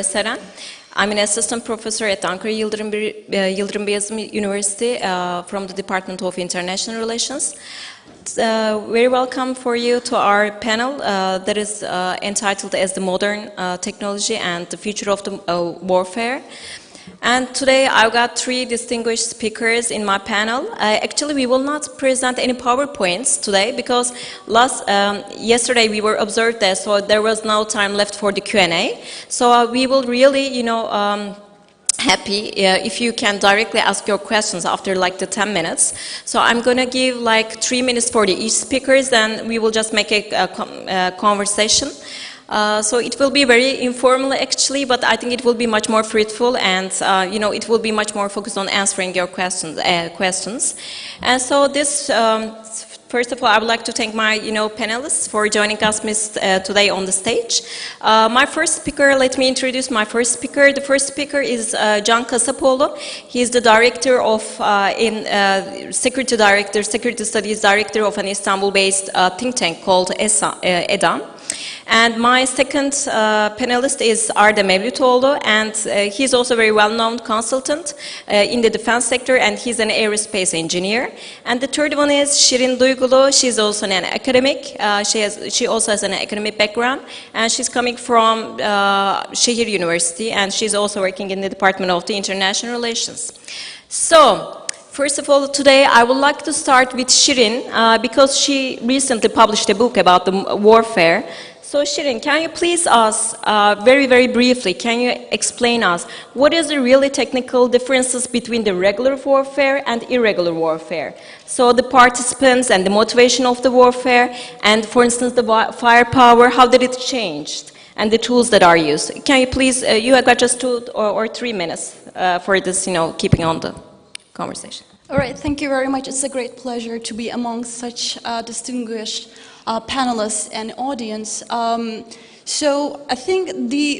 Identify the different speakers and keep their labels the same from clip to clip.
Speaker 1: Seren. I'm an assistant professor at Ankara Yıldırım Beyazıt University from the Department of International Relations. Very welcome for you to our panel that is entitled as the Modern Technology and the Future of the Warfare. And today I've got three distinguished speakers in my panel. Actually, we will not present any PowerPoints today because yesterday we were observed there, so there was no time left for the Q&A. So we will really, happy if you can directly ask your questions after like the 10 minutes. So I'm going to give like 3 minutes for each speakers, then we will just make a conversation. So it will be very informal actually, but I think it will be much more fruitful and it will be much more focused on answering your questions. And so this, first of all, I would like to thank my panelists for joining us today on the stage. My first speaker, let me introduce my first speaker. The first speaker is Can Kasapoğlu. He is the director of, Security Studies Director of an Istanbul-based think tank called EDAM. And my second panelist is Arda Mevlütoğlu, and he's also a very well-known consultant in the defense sector, and he's an aerospace engineer. And the third one is Şirin Duygulu. She's also an academic. She also has an academic background, and she's coming from Şehir University, and she's also working in the Department of the International Relations. So, first of all, today I would like to start with Şirin because she recently published a book about the warfare. So Şirin, can you please us, very, very briefly, can you explain us what is the really technical differences between the regular warfare and irregular warfare? So the participants and the motivation of the warfare, and for instance the firepower, how did it change? And the tools that are used. Can you please, you have got just 2 or 3 minutes for this, keeping on the conversation.
Speaker 2: All right, thank you very much. It's a great pleasure to be among such distinguished panelists and audience. So I think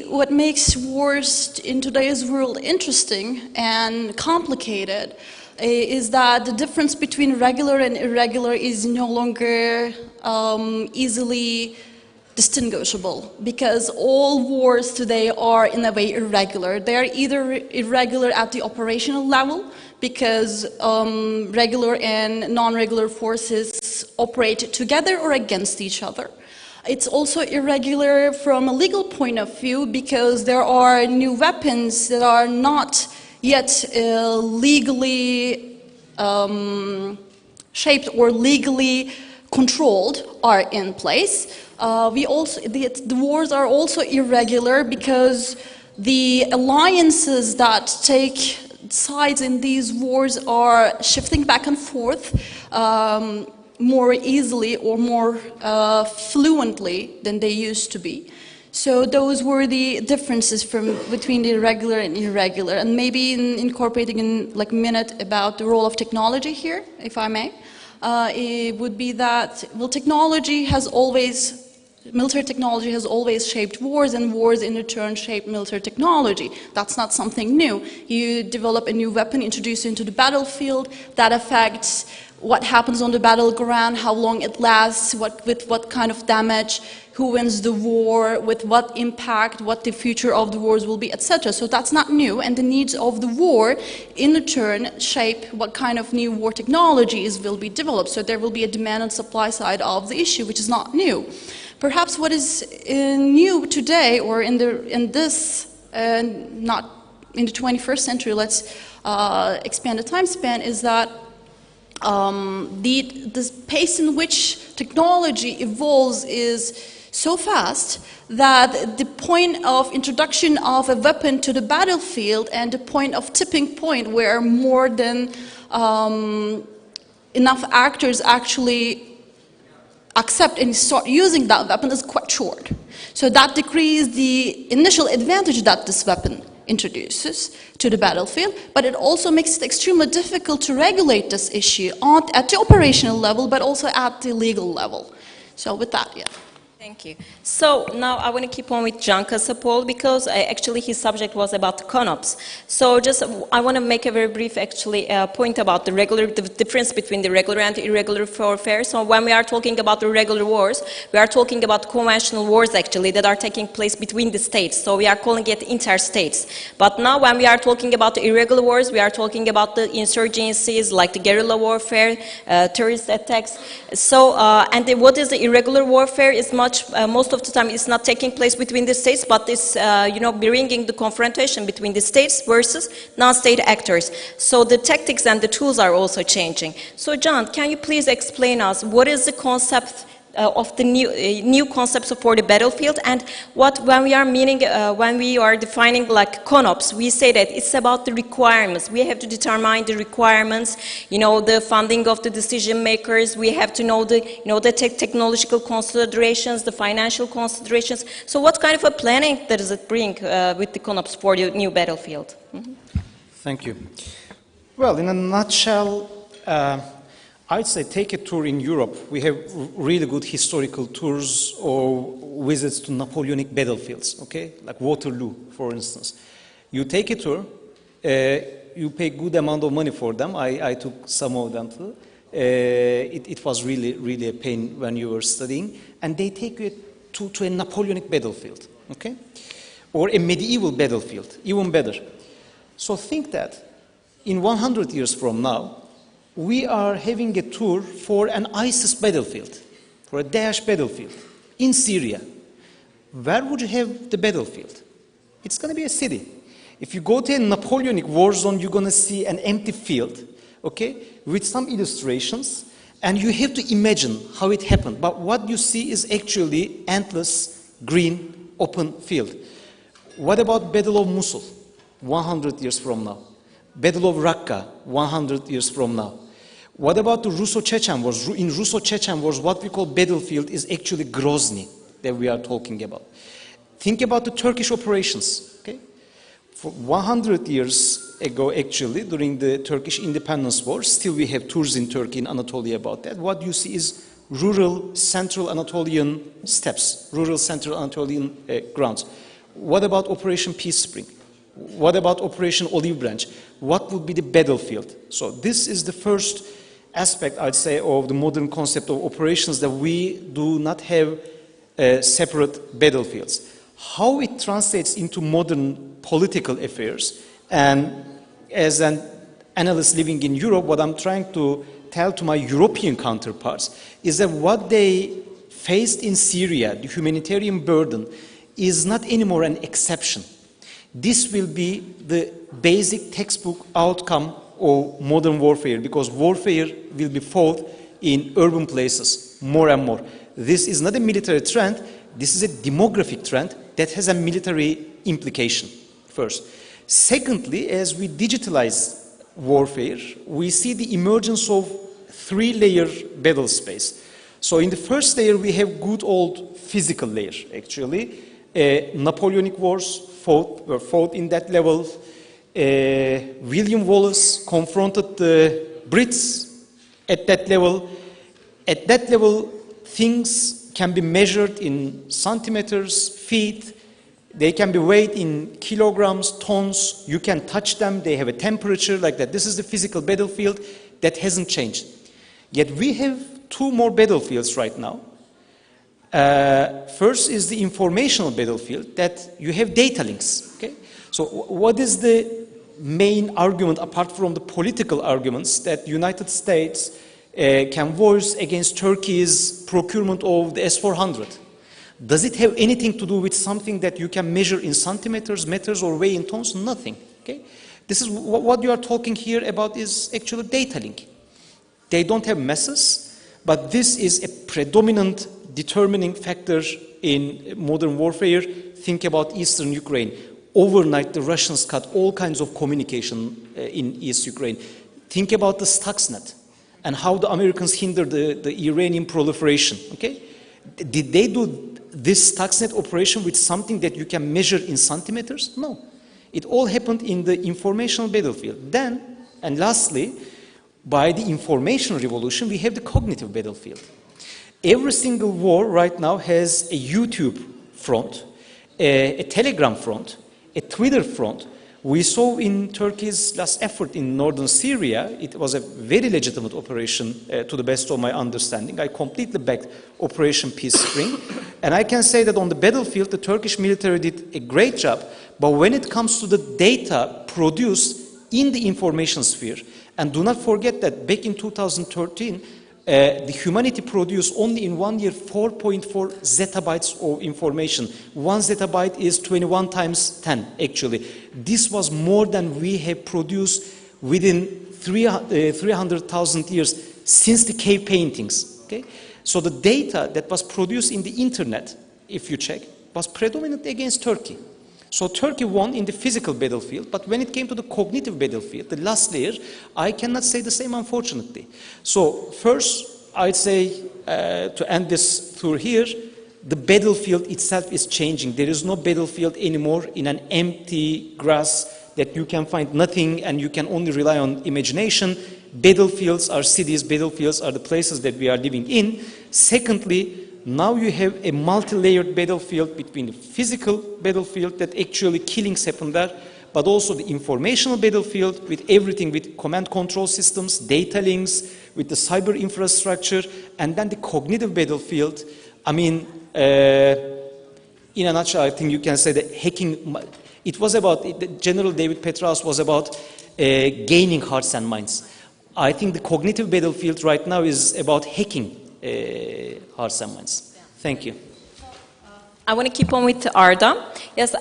Speaker 2: what makes wars in today's world interesting and complicated is that the difference between regular and irregular is no longer easily distinguishable, because all wars today are in a way irregular. They are either irregular at the operational level, because regular and non-regular forces operate together or against each other. It's also irregular from a legal point of view, because there are new weapons that are not yet legally shaped or legally controlled are in place. The wars are also irregular because the alliances that take sides in these wars are shifting back and forth more easily or more fluently than they used to be. So those were the differences between the regular and irregular. And maybe incorporating in like a minute about the role of technology here, if I may. It would be that, well, military technology has always shaped wars, and wars in return shape military technology. That's not something new. You develop a new weapon, introduce it into the battlefield, that affects what happens on the battleground, how long it lasts, with what kind of damage, who wins the war, with what impact, what the future of the wars will be, etc. So that's not new, and the needs of the war in return shape what kind of new war technologies will be developed. So there will be a demand and supply side of the issue, which is not new. Perhaps what is new today, or not in the 21st century, let's expand the time span, is that the pace in which technology evolves is so fast that the point of introduction of a weapon to the battlefield and the point of tipping point where more than enough actors actually accept and start using that weapon is quite short. So that decreases the initial advantage that this weapon introduces to the battlefield, but it also makes it extremely difficult to regulate this issue at the operational level, but also at the legal level. So with that, yeah.
Speaker 1: Thank you. So now I want to keep on with Can Kasapol because actually his subject was about the CONOPS. So just I want to make a very brief actually point about the difference between the regular and irregular warfare. So when we are talking about the regular wars, we are talking about conventional wars actually that are taking place between the states. So we are calling it interstates. But now when we are talking about the irregular wars, we are talking about the insurgencies like the guerrilla warfare, terrorist attacks. So what is the irregular warfare is most of the time it's not taking place between the states, but it's bringing the confrontation between the states versus non-state actors. So the tactics and the tools are also changing. So Can, can you please explain us what is the concept of the new concepts for the battlefield, and when we are defining like CONOPS, we say that it's about the requirements. We have to determine the requirements, the funding of the decision makers. We have to know the technological considerations, the financial considerations. So what kind of a planning does it bring with the CONOPS for the new battlefield? Mm-hmm.
Speaker 3: Thank you. Well, in a nutshell, I'd say take a tour in Europe. We have really good historical tours or visits to Napoleonic battlefields, okay? Like Waterloo, for instance. You take a tour, you pay good amount of money for them. I took some of them too. It was really a pain when you were studying. And they take you to a Napoleonic battlefield, okay? Or a medieval battlefield, even better. So think that in 100 years from now, we are having a tour for an ISIS battlefield, for a Daesh battlefield in Syria. Where would you have the battlefield? It's going to be a city. If you go to a Napoleonic war zone, you're going to see an empty field, okay, with some illustrations, and you have to imagine how it happened. But what you see is actually endless, green, open field. What about Battle of Mosul, 100 years from now? Battle of Raqqa, 100 years from now. What about the Russo-Chechen wars? In Russo-Chechen wars, what we call battlefield is actually Grozny that we are talking about. Think about the Turkish operations. Okay? For 100 years ago, actually, during the Turkish independence war, still we have tours in Turkey, in Anatolia about that. What you see is rural central Anatolian steppes, rural central Anatolian grounds. What about Operation Peace Spring? What about Operation Olive Branch? What would be the battlefield? So this is the first aspect, I'd say, of the modern concept of operations, that we do not have separate battlefields. How it translates into modern political affairs, and as an analyst living in Europe, what I'm trying to tell to my European counterparts is that what they faced in Syria, the humanitarian burden, is not anymore an exception. This will be the basic textbook outcome of modern warfare, because warfare will be fought in urban places more and more. This is not a military trend, this is a demographic trend that has a military implication, first. Secondly, as we digitalize warfare, we see the emergence of three-layer battle space. So in the first layer, we have good old physical layer, actually. Napoleonic wars were fought in that level. William Wallace confronted the Brits at that level. At that level, things can be measured in centimeters, feet. They can be weighed in kilograms, tons. You can touch them. They have a temperature like that. This is the physical battlefield that hasn't changed. Yet we have two more battlefields right now. First is the informational battlefield, that you have data links. Okay? So what is the main argument, apart from the political arguments, that United States can voice against Turkey's procurement of the S-400? Does it have anything to do with something that you can measure in centimeters, meters, or weigh in tons? Nothing. Okay? This is what you are talking here about is actually data link. They don't have masses, but this is a predominant determining factor in modern warfare. Think about Eastern Ukraine. Overnight, the Russians cut all kinds of communication in East Ukraine. Think about the Stuxnet and how the Americans hindered the Iranian proliferation. Okay? Did they do this Stuxnet operation with something that you can measure in centimeters? No. It all happened in the informational battlefield. Then, and lastly, by the information revolution, we have the cognitive battlefield. Every single war right now has a YouTube front, a Telegram front, a Twitter front. We saw in Turkey's last effort in northern Syria, it was a very legitimate operation to the best of my understanding. I completely backed Operation Peace Spring. And I can say that on the battlefield, the Turkish military did a great job. But when it comes to the data produced in the information sphere, and do not forget that back in 2013, the humanity produced only in 1 year 4.4 zettabytes of information. 1 zettabyte is 21 times 10, actually. This was more than we have produced within 300,000 years since the cave paintings. Okay? So the data that was produced in the internet, if you check, was predominantly against Turkey. So Turkey won in the physical battlefield, but when it came to the cognitive battlefield, the last layer, I cannot say the same, unfortunately. So first, I'd say, to end this tour here, the battlefield itself is changing. There is no battlefield anymore in an empty grass that you can find nothing and you can only rely on imagination. Battlefields are cities, battlefields are the places that we are living in. Secondly, now you have a multi-layered battlefield between the physical battlefield that actually killings happen there, but also the informational battlefield with everything, with command control systems, data links, with the cyber infrastructure, and then the cognitive battlefield. I mean, in a nutshell, I think you can say that hacking, it was about, General David Petraeus was about gaining hearts and minds. I think the cognitive battlefield right now is about hacking hearts and minds. Thank you.
Speaker 1: I want to keep on with Arda. Yes,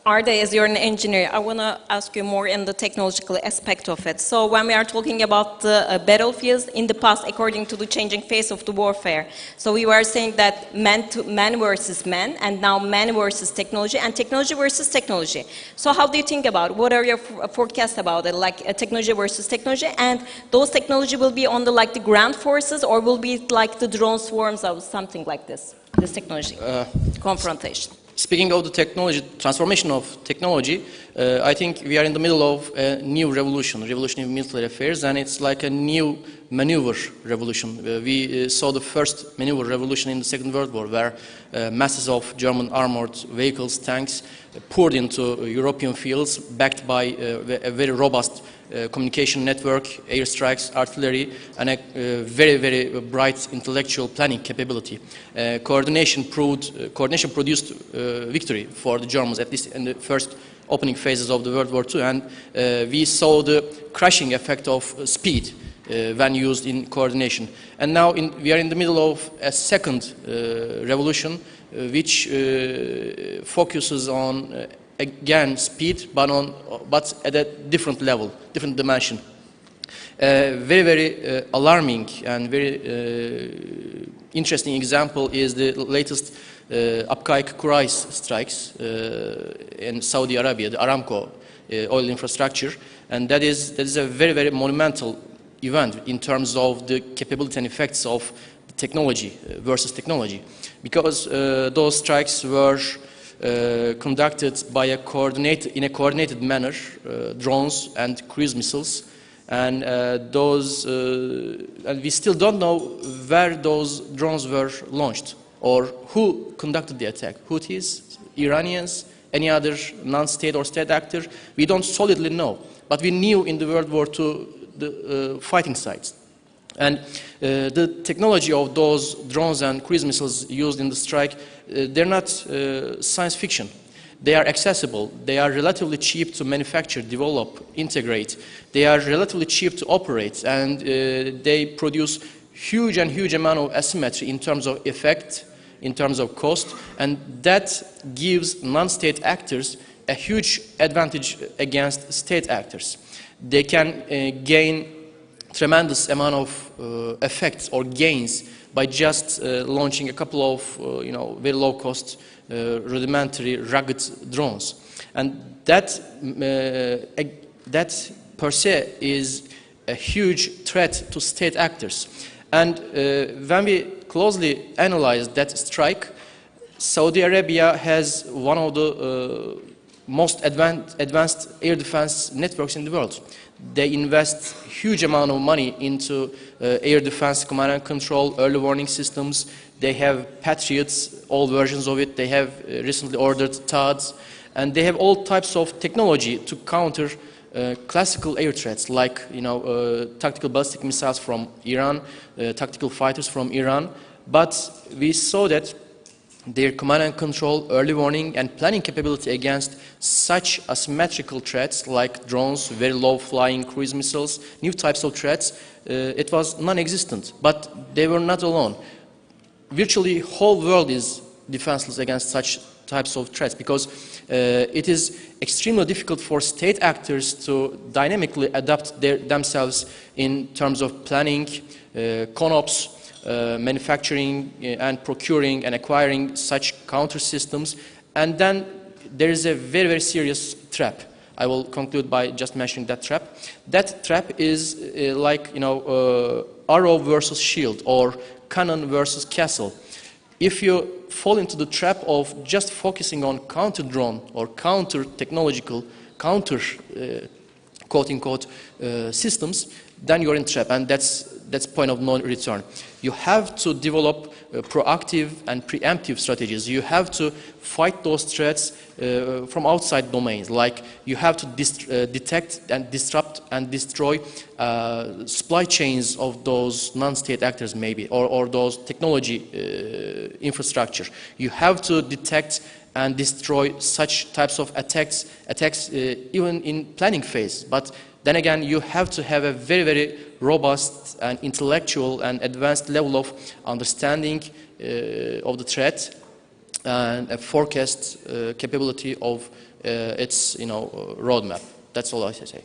Speaker 1: Arda, as you're an engineer, I want to ask you more in the technological aspect of it. So when we are talking about the battlefields in the past, according to the changing face of the warfare, so we were saying that man versus man, and now man versus technology, and technology versus technology. So how do you think about it? What are your forecasts about it, like technology versus technology, and those technology will be on the like the ground forces, or will be like the drone swarms or something like this technology confrontation?
Speaker 4: Speaking of the technology, transformation of technology, I think we are in the middle of a new revolution in military affairs, and it's like a new maneuver revolution. We saw the first maneuver revolution in the Second World War, where masses of German armored vehicles, tanks, poured into European fields, backed by a very robust communication network, airstrikes, artillery, and a very, very bright intellectual planning capability. Coordination produced victory for the Germans, at least in the first opening phases of the World War II, and we saw the crushing effect of speed when used in coordination. And now we are in the middle of a second revolution, which focuses on again speed, but at a different level, different dimension. Very, very alarming and very interesting example is the latest Abqaiq Quraysh strikes in Saudi Arabia, the Aramco oil infrastructure, and that is a very, very monumental event in terms of the capability and effects of technology versus technology, because those strikes were conducted by in a coordinated manner, drones and cruise missiles, and and we still don't know where those drones were launched or who conducted the attack. Houthis, Iranians, any other non-state or state actor, we don't solidly know, but we knew in the World War II the fighting sites. And the technology of those drones and cruise missiles used in the strike, they're not science fiction. They are accessible. They are relatively cheap to manufacture, develop, integrate. They are relatively cheap to operate, and they produce huge amount of asymmetry in terms of effect, in terms of cost, and that gives non-state actors a huge advantage against state actors. They can gain tremendous amount of effects or gains by just launching a couple of very low-cost, rudimentary, rugged drones, and that per se is a huge threat to state actors. And when we closely analyze that strike, Saudi Arabia has one of the most advanced air defense networks in the world. They invest huge amount of money into air defense, command and control, early warning systems. They have Patriots, all versions of it. They have recently ordered THAADs, and they have all types of technology to counter classical air threats, like tactical ballistic missiles from Iran, tactical fighters from Iran. But we saw that their command and control, early warning and planning capability against such asymmetrical threats like drones, very low flying cruise missiles, new types of threats, it was non-existent. But they were not alone. Virtually whole world is defenseless against such types of threats, because it is extremely difficult for state actors to dynamically adapt themselves in terms of planning, CONOPS, manufacturing and procuring and acquiring such counter systems. And then there is a very, very serious trap. I will conclude by just mentioning that trap. That trap is like, arrow versus shield, or cannon versus castle. If you fall into the trap of just focusing on counter drone or counter technological, counter quote-unquote systems, then you're in trap, and that's point of no return. You have to develop proactive and preemptive strategies. You have to fight those threats from outside domains. Like you have to detect and disrupt and destroy supply chains of those non-state actors, maybe, or those technology infrastructure. You have to detect and destroy such types of attacks even in planning phase. But then again, you have to have a very, very robust and intellectual and advanced level of understanding of the threat and a forecast capability of its roadmap. That's all I say.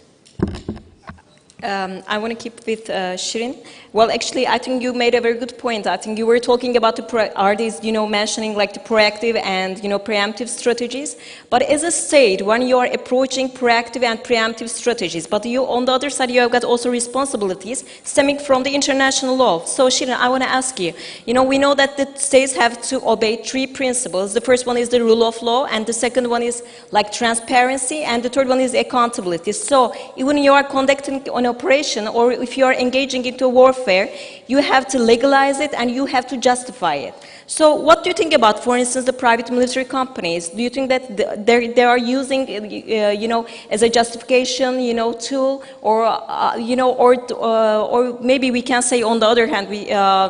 Speaker 1: I want to keep with Shirin. Well, actually, I think you made a very good point. I think you were talking about mentioning like the proactive and, preemptive strategies. But as a state, when you are approaching proactive and preemptive strategies, but you, on the other side, you have got also responsibilities stemming from the international law. So, Shirin, I want to ask you, we know that the states have to obey 3 principles. The first one is the rule of law, and the second one is like transparency, and the third one is accountability. So, even you are conducting an operation, or if you are engaging into warfare, you have to legalize it and you have to justify it. So what do you think about, for instance, the private military companies? Do you think that they are using, as a justification, tool, or, or maybe we can say on the other hand, we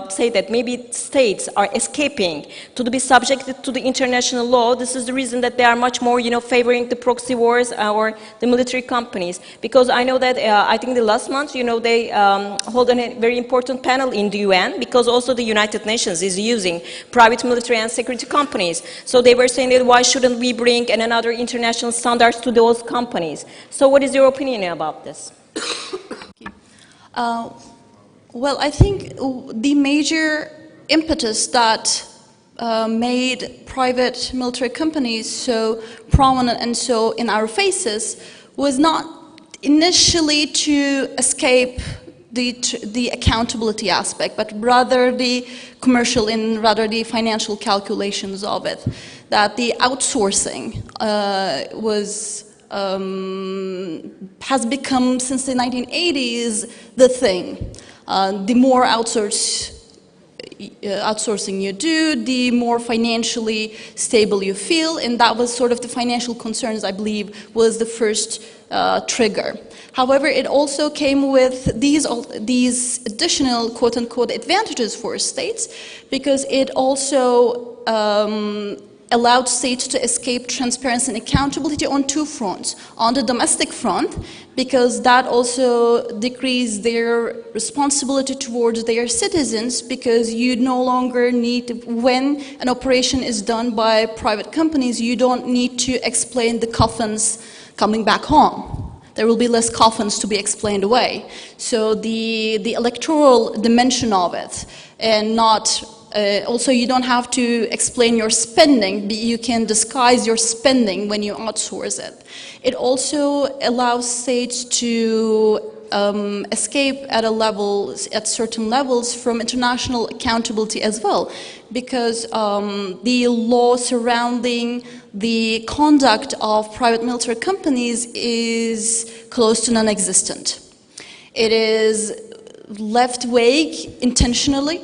Speaker 1: say that maybe states are escaping to be subjected to the international law. This is the reason that they are much more, favoring the proxy wars or the military companies. Because I know that, I think the last month, they hold a very important panel in the UN, because also the United Nations is using private military and security companies. So they were saying that why shouldn't we bring another international standards to those companies? So what is your opinion about this?
Speaker 2: Well, I think the major impetus that made private military companies so prominent and so in our faces was not initially to escape the accountability aspect, but rather the commercial and rather the financial calculations of it. That the outsourcing has become, since the 1980s, the thing. The more outsourcing you do, the more financially stable you feel, and that was sort of the financial concerns, I believe, was the first trigger. However, it also came with these additional quote-unquote advantages for states, because it also allowed states to escape transparency and accountability on 2 fronts. On the domestic front, because that also decreased their responsibility towards their citizens, because you no longer need, when an operation is done by private companies, you don't need to explain the coffins coming back home. There will be less coffins to be explained away. So the electoral dimension of it, and not also you don't have to explain your spending, but you can disguise your spending when you outsource it. It also allows states to escape at certain levels from international accountability as well, because the law surrounding the conduct of private military companies is close to non-existent. It is left vague intentionally.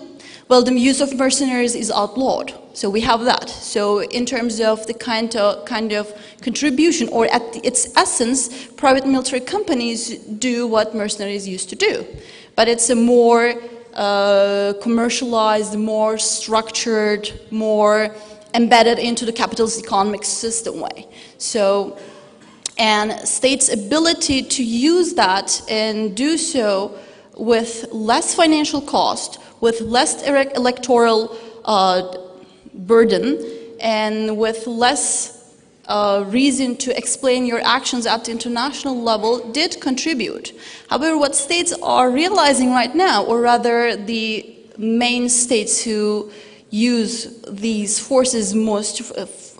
Speaker 2: Well, the use of mercenaries is outlawed, so we have that. So in terms of the kind of contribution, or at its essence, private military companies do what mercenaries used to do. But it's a more commercialized, more structured, more embedded into the capitalist economic system way. So, and states' ability to use that and do so with less financial cost, with less electoral burden, and with less reason to explain your actions at the international level did contribute. However, what states are realizing right now, or rather the main states who use these forces most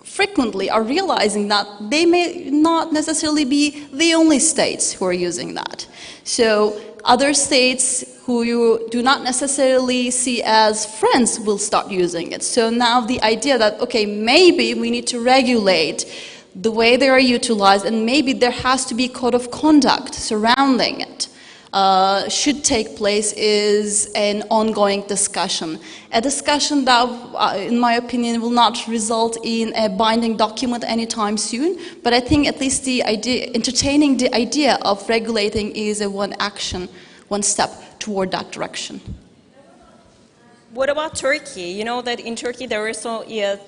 Speaker 2: frequently, are realizing that they may not necessarily be the only states who are using that. So other states who you do not necessarily see as friends will start using it. So now the idea that, okay, maybe we need to regulate the way they are utilized, and maybe there has to be a code of conduct surrounding it, should take place, is an ongoing discussion. A discussion that, in my opinion, will not result in a binding document anytime soon, but I think at least the idea, entertaining the idea of regulating is a one step toward that direction.
Speaker 1: What about Turkey? You know that in Turkey there were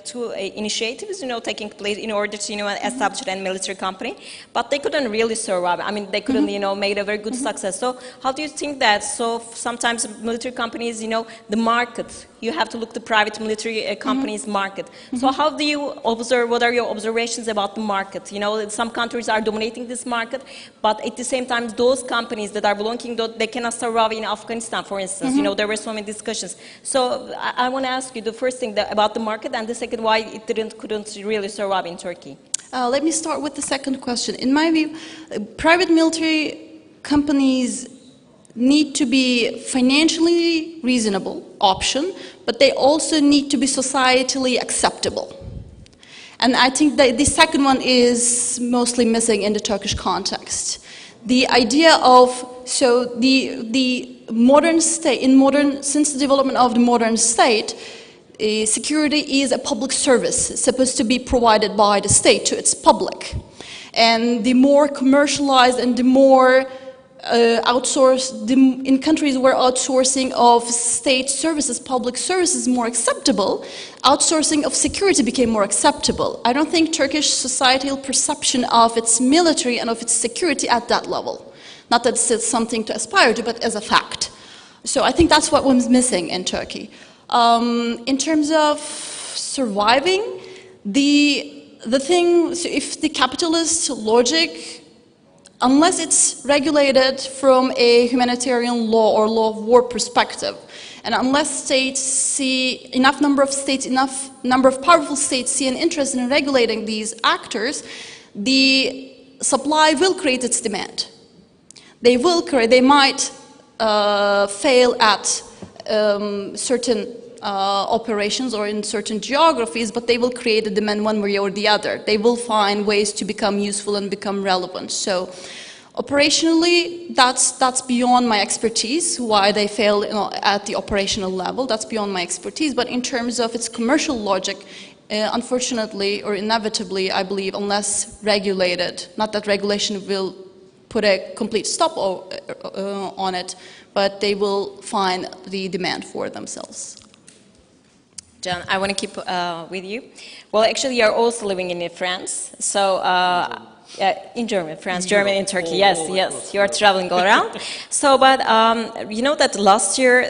Speaker 1: two initiatives, taking place in order to, establish a military company, but they couldn't really survive. I mean, they couldn't, make a very good success. So how do you think that? So sometimes military companies, the market, you have to look the private military companies market. So how do you observe, what are your observations about the market? Some countries are dominating this market, but at the same time, those companies that are belonging, they cannot survive in Afghanistan, for instance. There were so many discussions. So I want to ask you the first thing about the market, and the second, why it couldn't really survive in Turkey.
Speaker 2: Let me start with the second question. In my view, private military companies need to be financially reasonable option, but they also need to be societally acceptable. And I think that the second one is mostly missing in the Turkish context. The idea of, so the modern state, since the development of the modern state, security is a public service supposed to be provided by the state to its public. And the more commercialized and the more outsourced, in countries where outsourcing of state services, public services is more acceptable, outsourcing of security became more acceptable. I don't think Turkish societal perception of its military and of its security at that level. Not that it's something to aspire to, but as a fact. So I think that's what was missing in Turkey. In terms of surviving, the thing, so if the capitalist logic, unless it's regulated from a humanitarian law or law of war perspective, and unless states see, enough number of powerful states see an interest in regulating these actors, the supply will create its demand. They might fail at certain operations or in certain geographies, but they will create a demand one way or the other. They will find ways to become useful and become relevant. So operationally, that's beyond my expertise, why they fail at the operational level. That's beyond my expertise. But in terms of its commercial logic, unfortunately or inevitably, I believe, unless regulated, not that regulation will put a complete stop on it, but they will find the demand for themselves.
Speaker 1: Can, I want to keep with you. Well, actually, you're also living in France. So, in Germany, France, Germany, and Turkey. Yes, you are traveling all around. So, but you know that last year,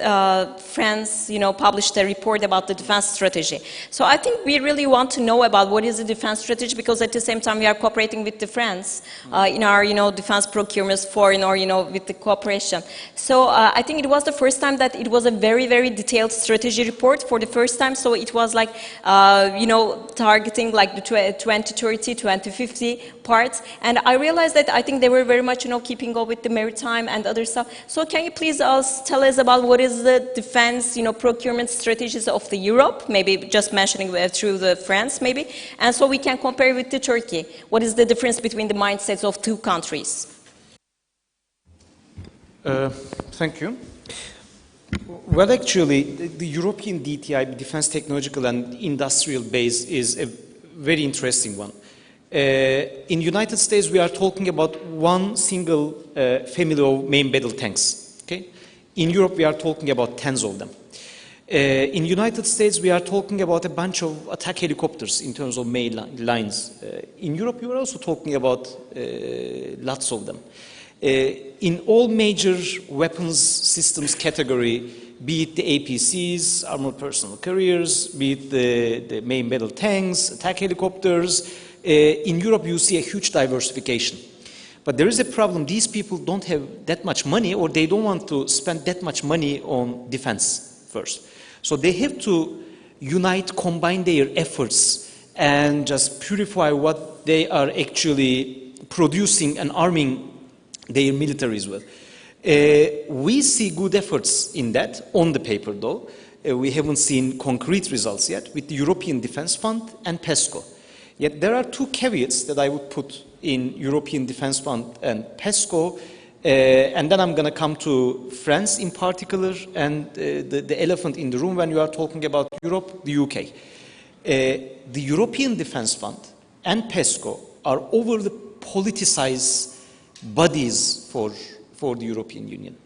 Speaker 1: France, published a report about the defense strategy. So, I think we really want to know about what is the defense strategy, because at the same time we are cooperating with the France in our, defense procurements, foreign or with the cooperation. So, I think it was the first time that it was a very, very detailed strategy report for the first time. So, it was like, targeting like the 2030, 2050. parts. And I realized that I think they were very much, keeping up with the maritime and other stuff. So can you please tell us about what is the defense, procurement strategies of the Europe, maybe just mentioning through the France, maybe, and so we can compare with the Turkey. What is the difference between the mindsets of two countries?
Speaker 3: Thank you. Well, actually, the European DTI, Defense Technological and Industrial Base, is a very interesting one. In the United States, we are talking about one single family of main battle tanks. Okay? In Europe, we are talking about tens of them. In the United States, we are talking about a bunch of attack helicopters in terms of main lines. In Europe, you are also talking about lots of them. In all major weapons systems category, be it the APCs, armored personnel carriers, be it the main battle tanks, attack helicopters, in Europe you see a huge diversification. But there is a problem. These people don't have that much money, or they don't want to spend that much money on defense first. So they have to unite, combine their efforts, and just purify what they are actually producing and arming their militaries with. We see good efforts in that on the paper, though. We haven't seen concrete results yet with the European Defence Fund and PESCO. Yet there are two caveats that I would put in European Defence Fund and PESCO, and then I'm going to come to France in particular and the elephant in the room when you are talking about Europe, the UK. The European Defence Fund and PESCO are overly politicized bodies for the European Union.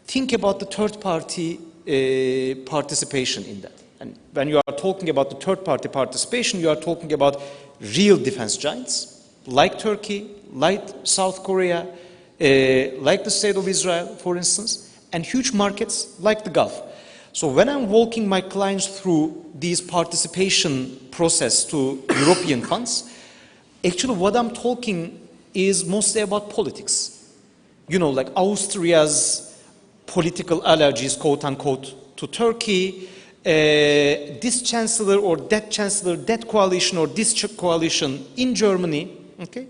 Speaker 3: Think about the third-party participation in that. And when you are talking about the third-party participation, you are talking about real defense giants, like Turkey, like South Korea, like the State of Israel, for instance, and huge markets like the Gulf. So when I'm walking my clients through these participation process to European funds, actually what I'm talking is mostly about politics. Like Austria's political allergies, quote unquote, to Turkey, this chancellor or that chancellor, that coalition or this coalition in Germany. Okay,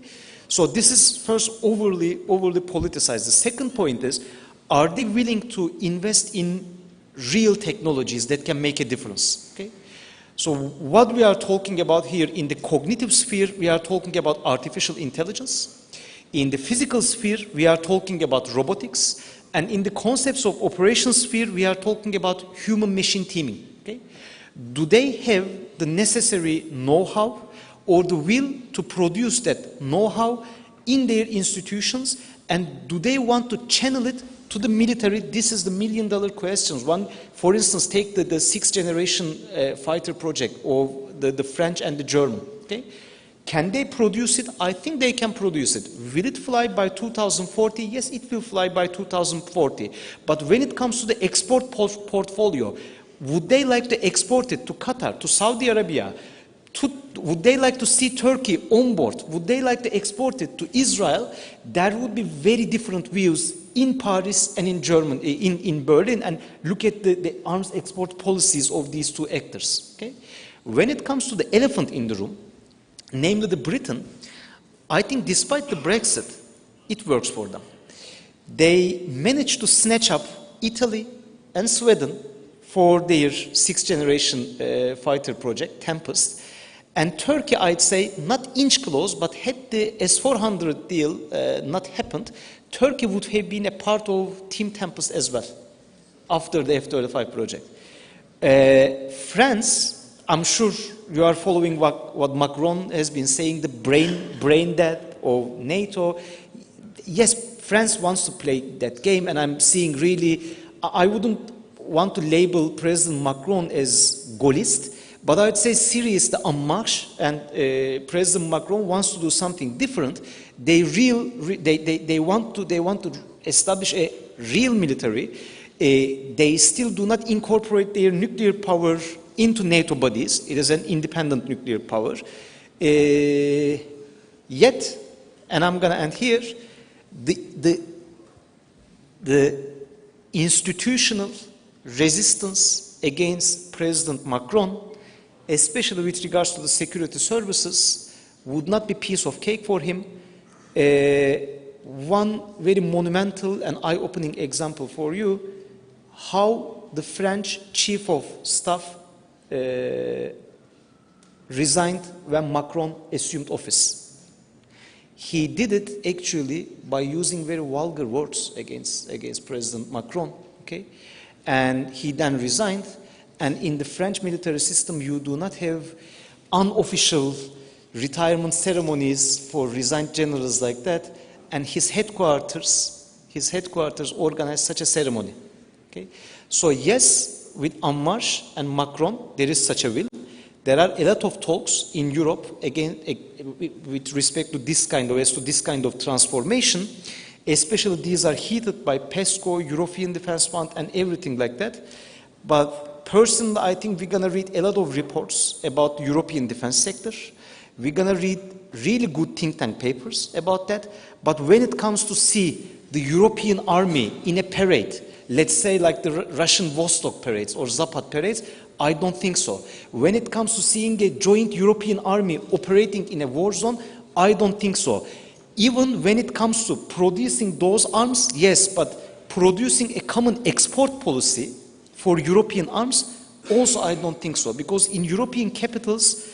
Speaker 3: so this is first overly politicized. The second point is, are they willing to invest in real technologies that can make a difference? Okay, so what we are talking about here in the cognitive sphere, we are talking about artificial intelligence. In the physical sphere, we are talking about robotics. And in the concepts of operations sphere, we are talking about human-machine teaming. Okay? Do they have the necessary know-how or the will to produce that know-how in their institutions? And do they want to channel it to the military? This is the million-dollar question. One, for instance, take the sixth-generation fighter project of the French and the German. Okay? Can they produce it? I think they can produce it. Will it fly by 2040? Yes, it will fly by 2040. But when it comes to the export portfolio, would they like to export it to Qatar, to Saudi Arabia? Would they like to see Turkey on board? Would they like to export it to Israel? There would be very different views in Paris and in Germany, in Berlin, and look at the arms export policies of these two actors. Okay? When it comes to the elephant in the room, namely the Britain, I think despite the Brexit, it works for them. They managed to snatch up Italy and Sweden for their sixth-generation fighter project, Tempest. And Turkey, I'd say, not inch close, but had the S-400 deal not happened, Turkey would have been a part of Team Tempest as well, after the F-35 project. France, I'm sure you are following what Macron has been saying, the brain dead of NATO. Yes, France wants to play that game, and I'm seeing really, I wouldn't want to label President Macron as Gaullist, but I would say serious the en marche, and President Macron wants to do something different. They want to establish a real military. They still do not incorporate their nuclear power into NATO bodies. It is an independent nuclear power. Yet, and I'm going to end here, the institutional resistance against President Macron, especially with regards to the security services, would not be piece of cake for him. One very monumental and eye-opening example for you, how the French chief of staff resigned when Macron assumed office. He did it actually by using very vulgar words against President Macron, okay? And he then resigned, and in the French military system you do not have unofficial retirement ceremonies for resigned generals like that, and his headquarters organized such a ceremony, okay? So yes, with En Marche and Macron, there is such a will. There are a lot of talks in Europe, again, with respect to this kind of transformation, especially these are heated by PESCO, European Defense Fund, and everything like that. But personally, I think we're going to read a lot of reports about European defense sector. We're going to read really good think tank papers about that. But when it comes to see the European army in a parade, let's say like the Russian Vostok parades or Zapad parades, I don't think so. When it comes to seeing a joint European army operating in a war zone, I don't think so. Even when it comes to producing those arms, yes, but producing a common export policy for European arms, also I don't think so. Because in European capitals,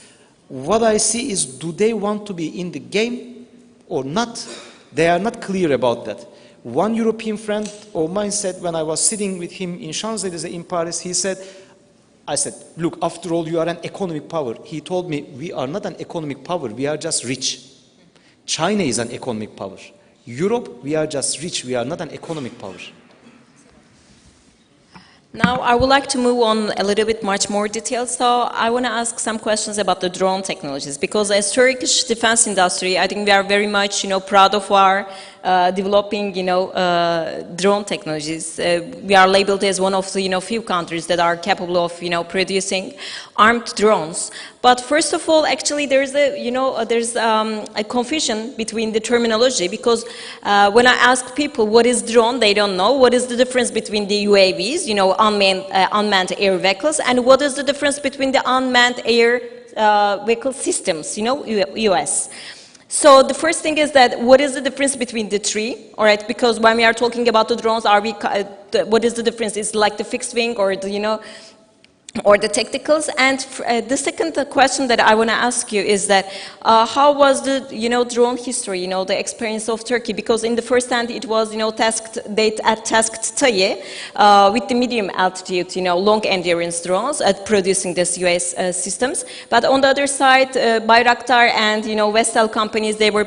Speaker 3: what I see is, do they want to be in the game or not? They are not clear about that. One European friend of mine said, when I was sitting with him in Champs-Élysées in Paris, he said, I said, look, after all, you are an economic power. He told me, we are not an economic power, we are just rich. China is an economic power. Europe, we are just rich, we are not an economic power.
Speaker 1: Now, I would like to move on a little bit much more detail. So I want to ask some questions about the drone technologies, because as Turkish defense industry, I think we are very much, proud of our developing, drone technologies. We are labeled as one of the, few countries that are capable of, producing armed drones. But first of all, actually, there's a confusion between the terminology, because when I ask people what is drone, they don't know. What is the difference between the UAVs, unmanned air vehicles, and what is the difference between the unmanned air vehicle systems, US? So the first thing is that what is the difference between the three, all right? Because when we are talking about the drones, what is the difference? Is like the fixed wing or the, or the tacticals? And the second question that I want to ask you is that how was the drone history, the experience of Turkey? Because in the first hand it was tasked TÜRKİYE with the medium altitude, long endurance drones at producing this US systems. But on the other side, Bayraktar and Vestel companies, they were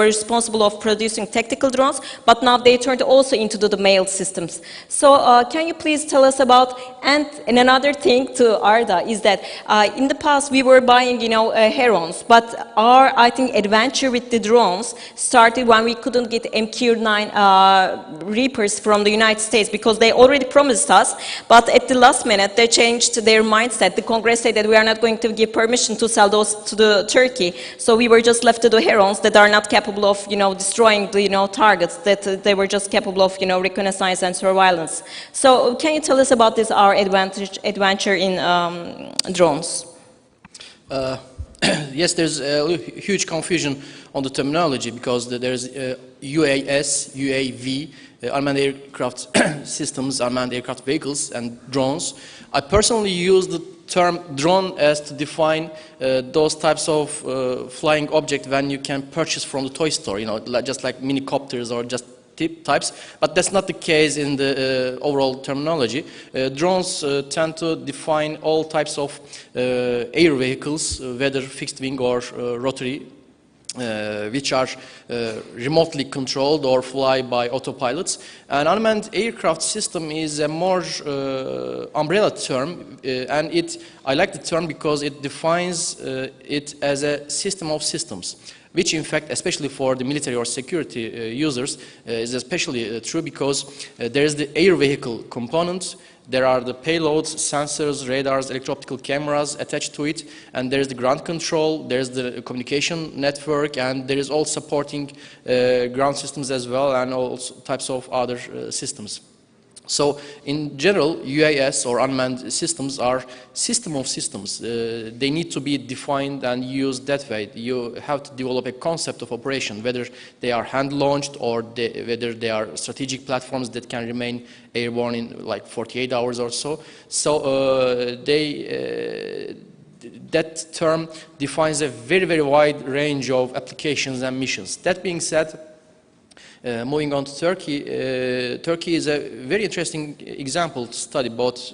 Speaker 1: responsible of producing tactical drones, but now they turned also into the mail systems. So can you please tell us about, and another thing to Arda is that in the past we were buying, Herons, but our, I think, adventure with the drones started when we couldn't get MQ-9 Reapers from the United States, because they already promised us, but at the last minute they changed their mindset. The Congress said that we are not going to give permission to sell those to Turkey, so we were just left to the Herons that are not capable of, destroying the, targets, that they were just capable of, reconnaissance and surveillance. So can you tell us about this, our adventure in drones?
Speaker 4: Yes, there's a huge confusion on the terminology, because there's UAS, UAV, unmanned aircraft systems, unmanned aircraft vehicles, and drones. I personally use the term drone as to define those types of flying objects when you can purchase from the toy store, just like mini copters or just types, but that's not the case in the overall terminology. Drones tend to define all types of air vehicles, whether fixed wing or rotary, which are remotely controlled or fly by autopilots. An unmanned aircraft system is a more umbrella term, and I like the term because it defines it as a system of systems, which in fact, especially for the military or security users, is especially true, because there is the air vehicle component, there are the payloads, sensors, radars, electro-optical cameras attached to it, and there is the ground control, there is the communication network, and there is all supporting ground systems as well, and all types of other systems. So in general, UAS or unmanned systems are system of systems. They need to be defined and used that way. You have to develop a concept of operation, whether they are hand-launched or whether they are strategic platforms that can remain airborne in like 48 hours or so. So that term defines a very, very wide range of applications and missions. That being said, moving on to Turkey, Turkey is a very interesting example to study both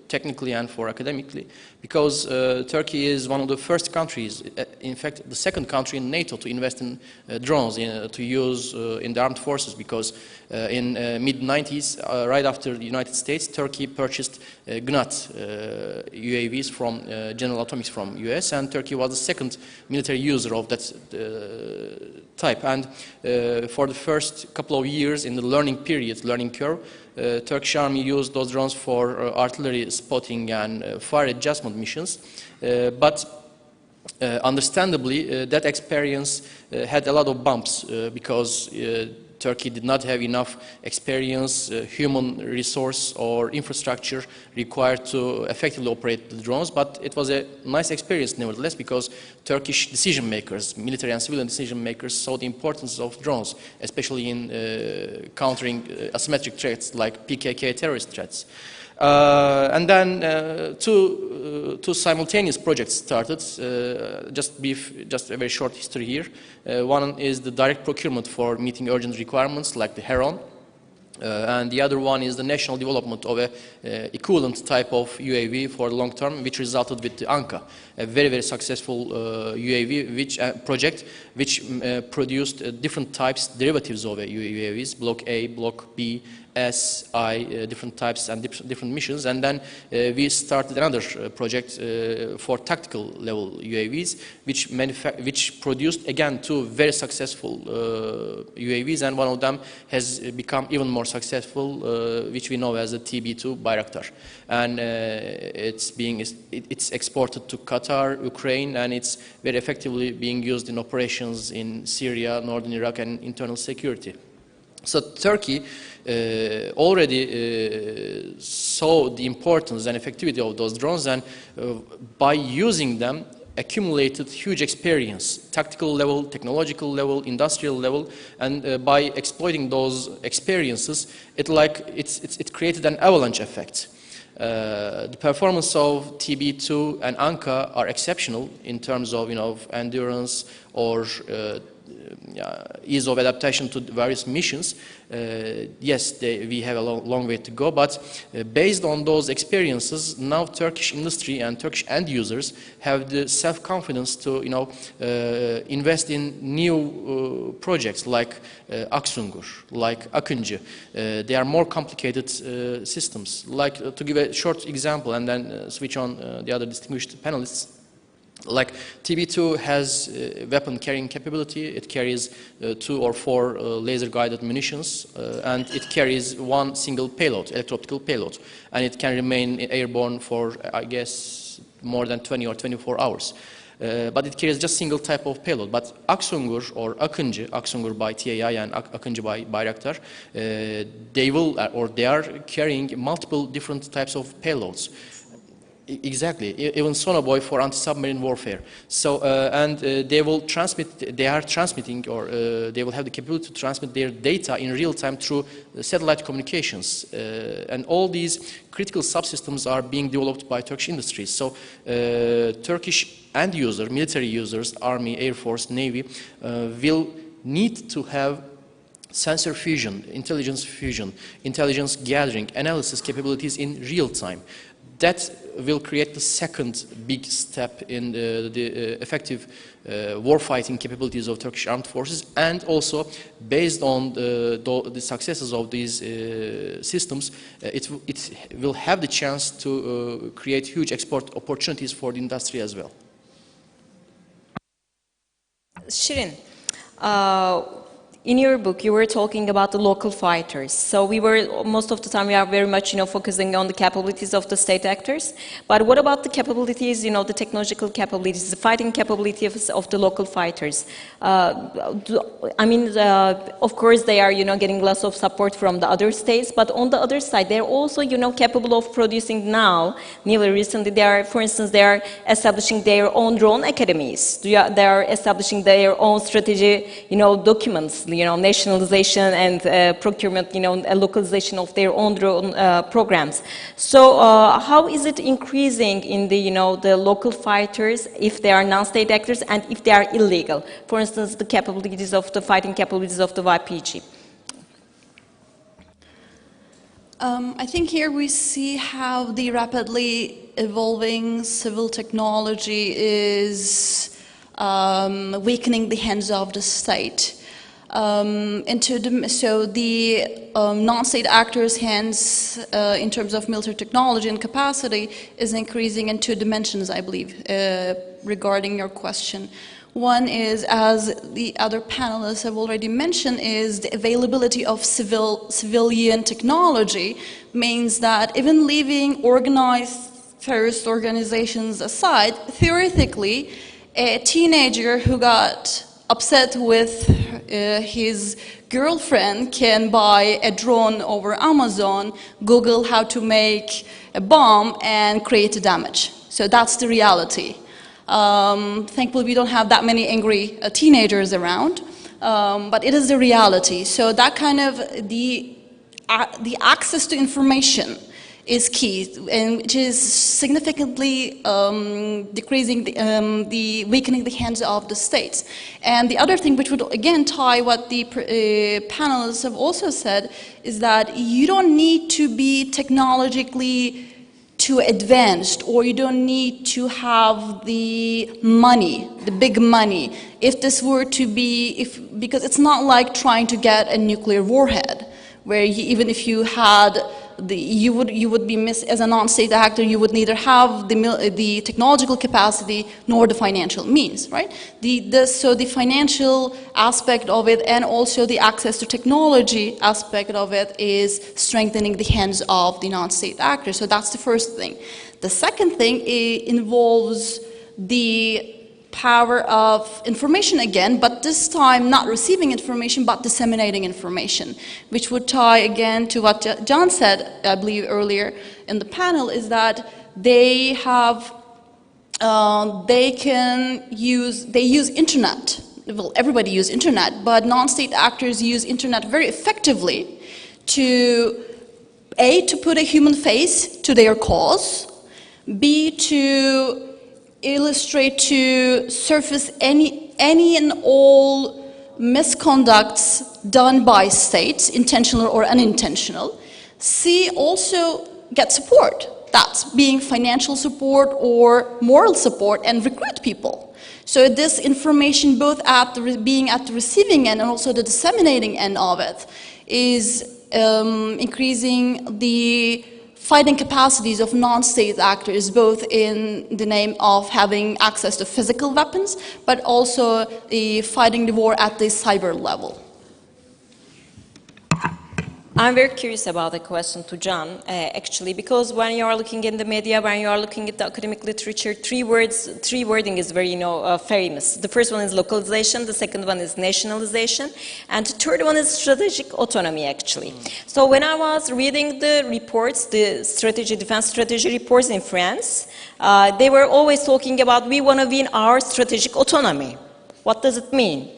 Speaker 4: technically and for academically, because Turkey is one of the first countries, in fact the second country in NATO to invest in drones to use in the armed forces, because in mid-90s, right after the United States, Turkey purchased GNAT UAVs from General Atomics from US, and Turkey was the second military user of that type. And for the first couple of years in the learning period, learning curve, Turkish Army used those drones for artillery spotting and fire adjustment missions. But understandably, that experience had a lot of bumps because Turkey did not have enough experience, human resource or infrastructure required to effectively operate the drones, but it was a nice experience nevertheless, because Turkish decision makers, military and civilian decision makers, saw the importance of drones, especially in countering asymmetric threats like PKK terrorist threats. And then two simultaneous projects started. Just a very short history here. One is the direct procurement for meeting urgent requirements like the Heron, and the other one is the national development of a equivalent type of UAV for the long term, which resulted with the Anka, a very, very successful UAV project which produced different types, derivatives of UAVs, Block A, Block B, S, I, different types and different missions. And then we started another project for tactical level UAVs, which produced again two very successful UAVs, and one of them has become even more successful, which we know as the TB2 Bayraktar. And it's exported to Qatar, Ukraine, and it's very effectively being used in operations in Syria, northern Iraq, and internal security. So Turkey already saw the importance and effectivity of those drones, and by using them accumulated huge experience, tactical level, technological level, industrial level, and by exploiting those experiences, it created an avalanche effect. The performance of TB2 and Anka are exceptional in terms of endurance or ease of adaptation to various missions. Yes, we have a long way to go, but based on those experiences, now Turkish industry and Turkish end users have the self-confidence to invest in new projects like Aksungur, like Akıncı. They are more complicated systems. Like, to give a short example and then switch on the other distinguished panelists. Like TB2 has weapon carrying capability. It carries 2 or 4 laser-guided munitions, and it carries one single payload, electro-optical payload, and it can remain airborne for, I guess, more than 20 or 24 hours. But it carries just single type of payload. But Aksungur or Akıncı, Aksungur by TAI and Akıncı by Bayraktar, they are carrying multiple different types of payloads. Exactly, even sonobuoy for anti-submarine warfare. So, and they will transmit, they are transmitting, or they will have the capability to transmit their data in real time through satellite communications. And all these critical subsystems are being developed by Turkish industries. So, Turkish end user, military users, Army, Air Force, Navy, will need to have sensor fusion, intelligence gathering, analysis capabilities in real time. That will create the second big step in the effective warfighting capabilities of Turkish armed forces, and also based on the successes of these systems, it will have the chance to create huge export opportunities for the industry as well.
Speaker 1: Shirin, in your book, you were talking about the local fighters. So most of the time, we are very much, focusing on the capabilities of the state actors. But what about the capabilities, the technological capabilities, the fighting capabilities of the local fighters? Of course, they are, getting lots of support from the other states. But on the other side, they're also, capable of producing now. Nearly recently, for instance, they are establishing their own drone academies. They are establishing their own strategy, documents. Nationalization and procurement, a localization of their own drone programs. So how is it increasing in the, the local fighters if they are non-state actors and if they are illegal? For instance, the capabilities of the fighting capabilities of the YPG.
Speaker 2: I think here we see how the rapidly evolving civil technology is weakening the hands of the state. So the non-state actors' hands in terms of military technology and capacity is increasing in two dimensions, I believe, regarding your question. One is, as the other panelists have already mentioned, is the availability of civilian technology means that even leaving organized terrorist organizations aside, theoretically, a teenager who got upset with his girlfriend can buy a drone over Amazon, Google how to make a bomb, and create a damage. So that's the reality. Thankfully, we don't have that many angry teenagers around, but it is the reality. So that kind of the access to information is key, and which is significantly decreasing weakening the hands of the states. And the other thing, which would again tie what the panelists have also said, is that you don't need to be technologically too advanced, or you don't need to have the money, the big money. If this were to be, because it's not like trying to get a nuclear warhead, where even if you had you would be as a non-state actor, you would neither have the technological capacity nor the financial means, right? So the financial aspect of it and also the access to technology aspect of it is strengthening the hands of the non-state actors. So that's the first thing. The second thing involves the power of information again, but this time not receiving information, but disseminating information, which would tie again to what John said, I believe earlier in the panel, is that they use internet. Well, everybody uses internet, but non-state actors use internet very effectively to put a human face to their cause, B, to illustrate, to surface any and all misconducts done by states, intentional or unintentional. C, also get support. That's being financial support or moral support, and recruit people. So this information, both being at the receiving end and also the disseminating end of it, is increasing the fighting capacities of non-state actors, both in the name of having access to physical weapons, but also fighting the war at the cyber level.
Speaker 1: I'm very curious about the question to John, actually, because when you are looking in the media, when you are looking at the academic literature, three wording is very, famous. The first one is localization, the second one is nationalization, and the third one is strategic autonomy, actually. So when I was reading the reports, the defense strategy reports in France, they were always talking about, we want to win our strategic autonomy. What does it mean?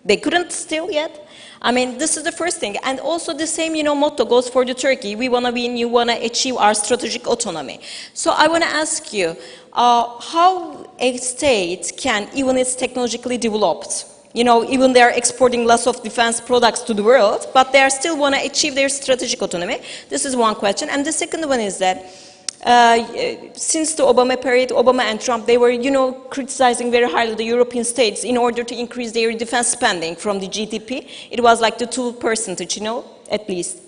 Speaker 1: They couldn't still yet. I mean, this is the first thing. And also the same, motto goes for the Turkey. We want to win, you want to achieve our strategic autonomy. So I want to ask you, how a state can, even it's technologically developed, even they are exporting lots of defense products to the world, but they still want to achieve their strategic autonomy. This is one question. And the second one is that, since the Obama period, Obama and Trump, they were, criticizing very highly the European states in order to increase their defense spending from the GDP. It was like the 2%, at least,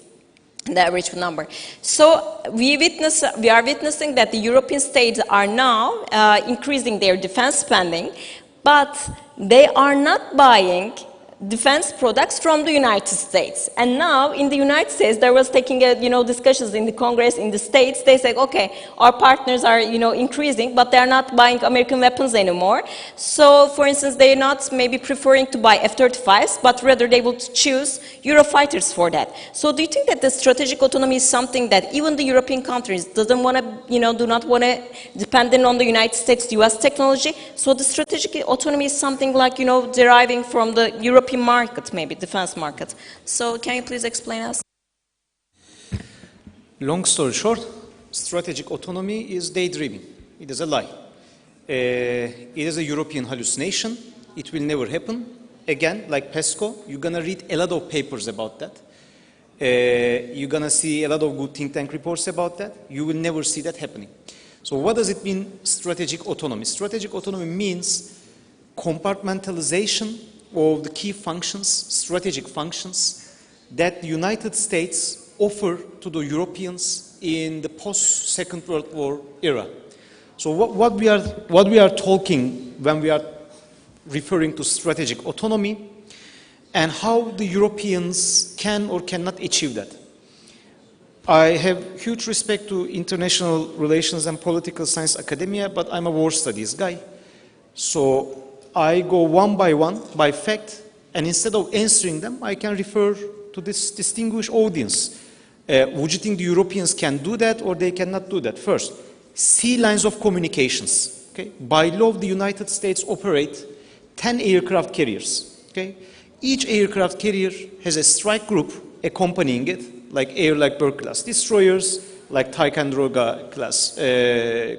Speaker 1: the average number. So we are witnessing that the European states are now increasing their defense spending, but they are not buying defense products from the United States. And now in the United States, there was taking a, discussions in the Congress, in the States. They said, okay, our partners are, increasing, but they're not buying American weapons anymore. So, for instance, they're not maybe preferring to buy F-35s, but rather they will choose Eurofighters for that. So do you think that the strategic autonomy is something that even the European countries doesn't want to, do not want to depend on the United States, US technology? So the strategic autonomy is something like, deriving from the European market, maybe defense market. So can you please explain us?
Speaker 3: Long story short, strategic autonomy is daydreaming. It is a lie. It is a European hallucination. It will never happen. Again, like PESCO, you're going to read a lot of papers about that. You're going to see a lot of good think tank reports about that. You will never see that happening. So what does it mean, strategic autonomy? Strategic autonomy means compartmentalization of the key functions, strategic functions, that the United States offer to the Europeans in the post-Second World War era. So what we are talking when we are referring to strategic autonomy, and how the Europeans can or cannot achieve that. I have huge respect to international relations and political science academia, but I'm a war studies guy. So I go one by fact, and instead of answering them, I can refer to this distinguished audience. Would you think the Europeans can do that or they cannot do that? First, sea lines of communications. Okay? By law, the United States operate 10 aircraft carriers. Okay? Each aircraft carrier has a strike group accompanying it, like Burke class destroyers, like Ticonderoga class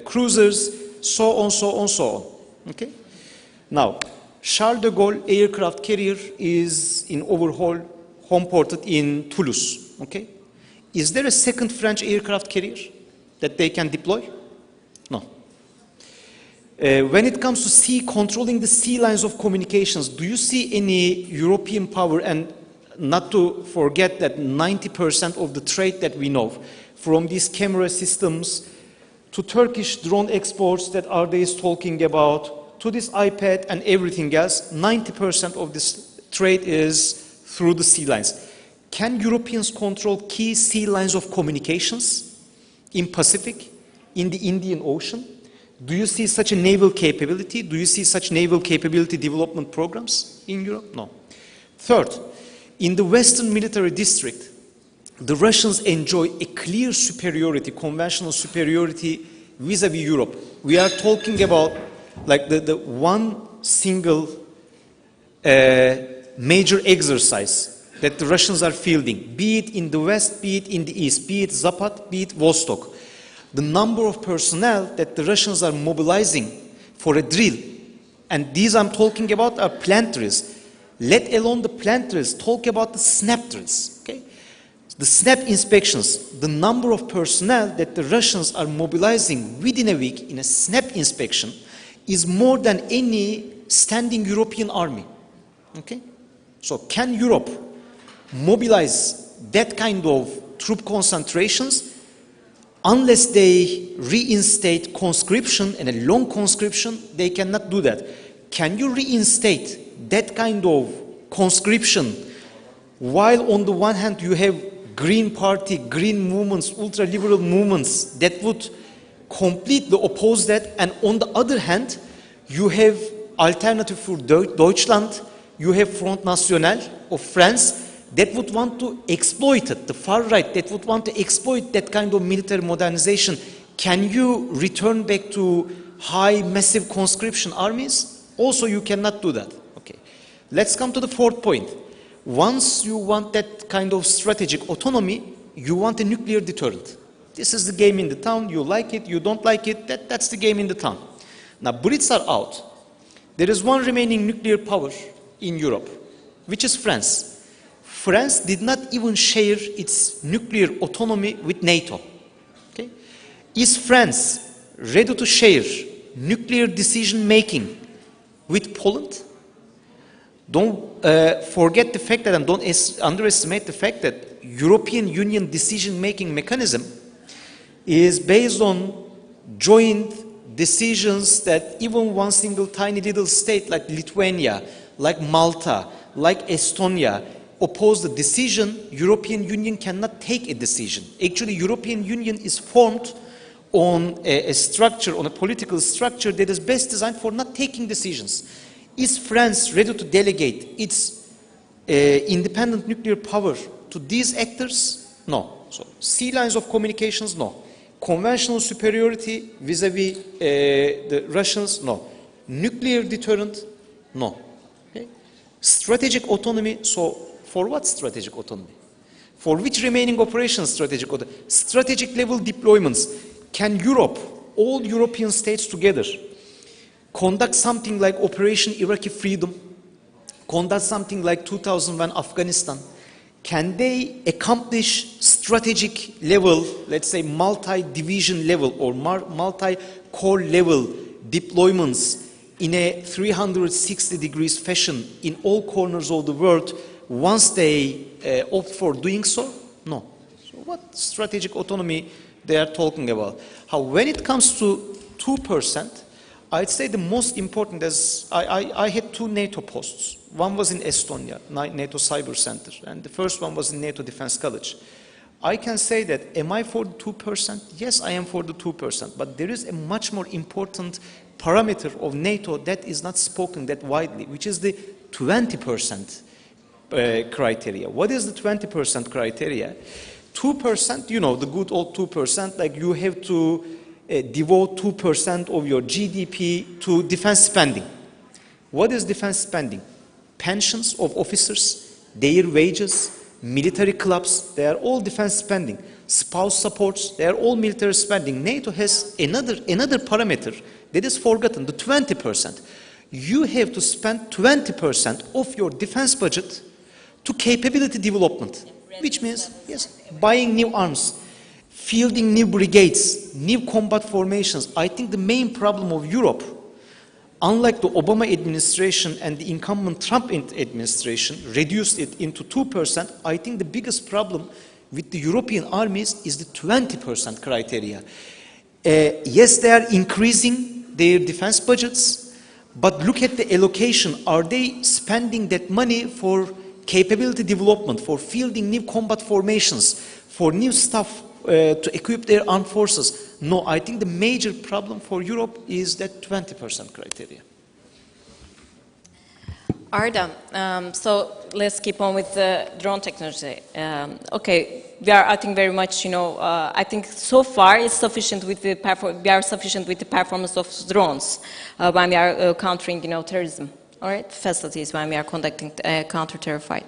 Speaker 3: cruisers, so on. Okay? Now, Charles de Gaulle aircraft carrier is in overhaul, homeported in Toulouse. Okay? Is there a second French aircraft carrier that they can deploy? No. When it comes to controlling the sea lines of communications, do you see any European power, and not to forget that 90% of the trade that we know, from these camera systems to Turkish drone exports that Arda is talking about, to this iPad and everything else, 90% of this trade is through the sea lines. Can Europeans control key sea lines of communications in Pacific, in the Indian Ocean? Do you see such a naval capability? Do you see such naval capability development programs in Europe? No. Third, in the Western military district, the Russians enjoy a clear superiority, conventional superiority vis-a-vis Europe. We are talking about like the one single major exercise that the Russians are fielding, be it in the West, be it in the East, be it Zapat, be it Vostok. The number of personnel that the Russians are mobilizing for a drill, and these I'm talking about are plant drills, let alone the plant drills, talk about the snap drills. Okay? The snap inspections, the number of personnel that the Russians are mobilizing within a week in a snap inspection is more than any standing European army. Okay? So can Europe mobilize that kind of troop concentrations unless they reinstate conscription, and a long conscription? They cannot do that. Can you reinstate that kind of conscription while on the one hand you have Green Party, green movements, ultra-liberal movements that would completely oppose that, and on the other hand you have Alternative für Deutschland, you have Front National of France that would want to exploit it, the far right that would want to exploit that kind of military modernization. Can you return back to high massive conscription armies? Also you cannot do that. Okay. Let's come to the fourth point. Once you want that kind of strategic autonomy, you want a nuclear deterrent. This is the game in the town. You like it, you don't like it, that's the game in the town. Now Brits are out. There is one remaining nuclear power in Europe, which is France. France did not even share its nuclear autonomy with NATO. Okay? Is France ready to share nuclear decision making with Poland? Don't forget the fact that, and don't underestimate the fact that European Union decision making mechanism is based on joint decisions that even one single tiny little state like Lithuania, like Malta, like Estonia, oppose the decision, European Union cannot take a decision. Actually, European Union is formed on a structure, on a political structure that is best designed for not taking decisions. Is France ready to delegate its independent nuclear power to these actors? No. So, sea lines of communications? No. Conventional superiority vis-à-vis the Russians? No. Nuclear deterrent? No. Okay. Strategic autonomy? So, for what strategic autonomy? For which remaining operations strategic autonomy? Strategic level deployments. Can Europe, all European states together, conduct something like Operation Iraqi Freedom, conduct something like 2001 Afghanistan? Can they accomplish strategic level, let's say multi-division level or multi-core level deployments in a 360 degrees fashion in all corners of the world once they opt for doing so? No. So what strategic autonomy they are talking about? How, when it comes to 2%, I'd say the most important is, I had 2 NATO posts. One was in Estonia, NATO Cyber Center, and the first one was in NATO Defense College. I can say that, am I for the 2%? Yes, I am for the 2%, but there is a much more important parameter of NATO that is not spoken that widely, which is the 20% criteria. What is the 20% criteria? 2%, you know, the good old 2%, like you have to devote 2% of your GDP to defense spending. What is defense spending? Pensions of officers, their wages, military clubs, they are all defense spending. Spouse supports, they are all military spending. NATO has another parameter that is forgotten, the 20%. You have to spend 20% of your defense budget to capability development, which means, yes, buying new arms, fielding new brigades, new combat formations. I think the main problem of Europe, unlike the Obama administration and the incumbent Trump administration reduced it into 2%, I think the biggest problem with the European armies is the 20% criteria. Yes, they are increasing their defense budgets, but look at the allocation. Are they spending that money for capability development, for fielding new combat formations, for new stuff to equip their armed forces? No, I think the major problem for Europe is that 20% criteria.
Speaker 1: Arda, so let's keep on with the drone technology. Okay, we are, I think, very much, you know, I think so far it's sufficient with the we are sufficient with the performance of drones when we are countering, you know, terrorism. All right, facilities when we are conducting counter-terror fight.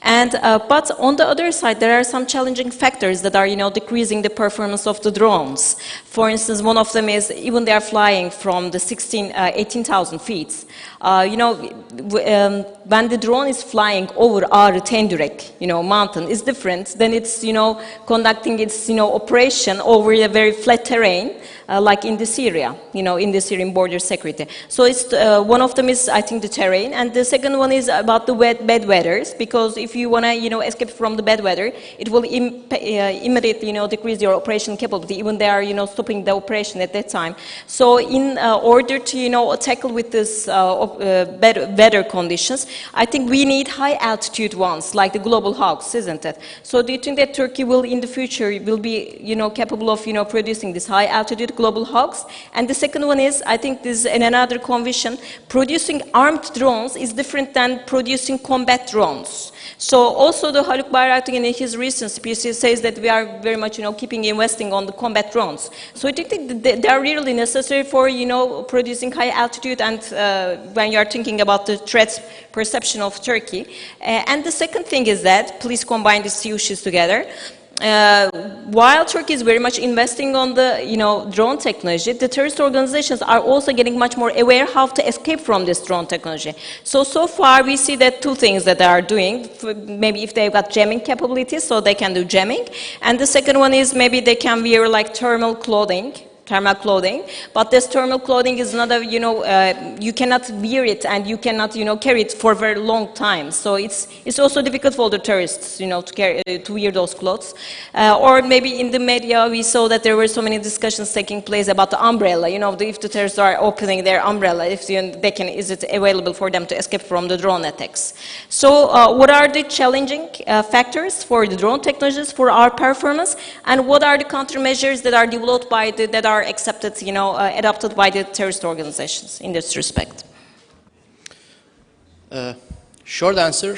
Speaker 1: And, but on the other side, there are some challenging factors that are, you know, decreasing the performance of the drones. For instance, one of them is even they are flying from the 18,000 feet. You know, when the drone is flying over our Tendürek, you know, mountain, is different than it's, you know, conducting its, you know, operation over a very flat terrain, like in the Syria, you know, in the Syrian border security. So it's, one of them is, I think, the terrain, and the second one is about the bad weathers, because if you want to, you know, escape from the bad weather, it will immediately, you know, decrease your operation capability, even they are, you know, stopping the operation at that time. So in order to, you know, tackle with this bad weather conditions, I think we need high altitude ones, like the Global Hawks, isn't it? So do you think that Turkey will, in the future, will be, you know, capable of, you know, producing this high altitude Global Hawks? And the second one is, I think this is another conviction, producing armed drones is different than producing combat drones. So also the Haluk Bayraktar in his recent speech says that we are very much, you know, keeping investing on the combat drones. So I think they are really necessary for, you know, producing high altitude and when you are thinking about the threat perception of Turkey. And the second thing is that, please combine these two issues together. While Turkey is very much investing on the, you know, drone technology, the terrorist organizations are also getting much more aware how to escape from this drone technology. So far we see that two things that they are doing. Maybe if they've got jamming capabilities, so they can do jamming. And the second one is maybe they can wear like thermal clothing, thermal clothing, but this thermal clothing is not a, you cannot wear it and you cannot, carry it for a very long time. So it's also difficult for the tourists, to wear those clothes. Or maybe in the media we saw that there were so many discussions taking place about the umbrella, if the terrorists are opening their umbrella, if is it available for them to escape from the drone attacks. So what are the challenging factors for the drone technologies for our performance, and what are the countermeasures that are developed that are accepted, adopted by the terrorist organizations in this respect?
Speaker 4: Short answer,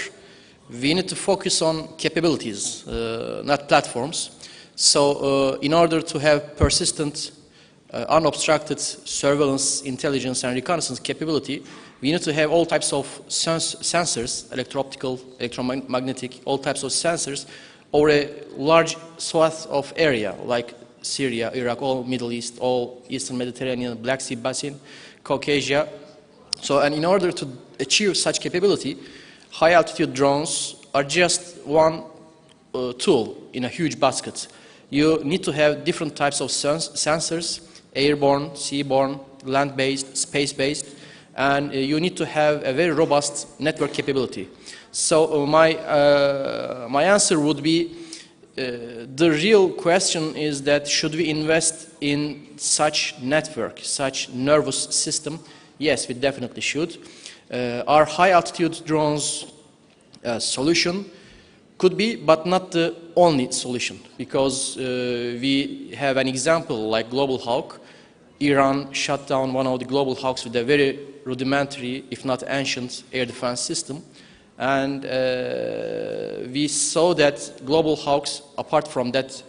Speaker 4: we need to focus on capabilities, not platforms. So in order to have persistent, unobstructed surveillance, intelligence and reconnaissance capability, we need to have all types of sensors, electro-optical, electromagnetic, all types of sensors over a large swath of area, like Syria, Iraq, all Middle East, all Eastern Mediterranean, Black Sea Basin, Caucasia. So, and in order to achieve such capability, high-altitude drones are just one tool in a huge basket. You need to have different types of sensors, airborne, seaborne, land-based, space-based, and you need to have a very robust network capability. So my answer would be, the real question is that should we invest in such network, such nervous system? Yes, we definitely should. Our high-altitude drones solution could be, but not the only solution, because we have an example like Global Hawk. Iran shut down one of the Global Hawks with a very rudimentary, if not ancient, air defense system. And we saw that Global Hawks, apart from that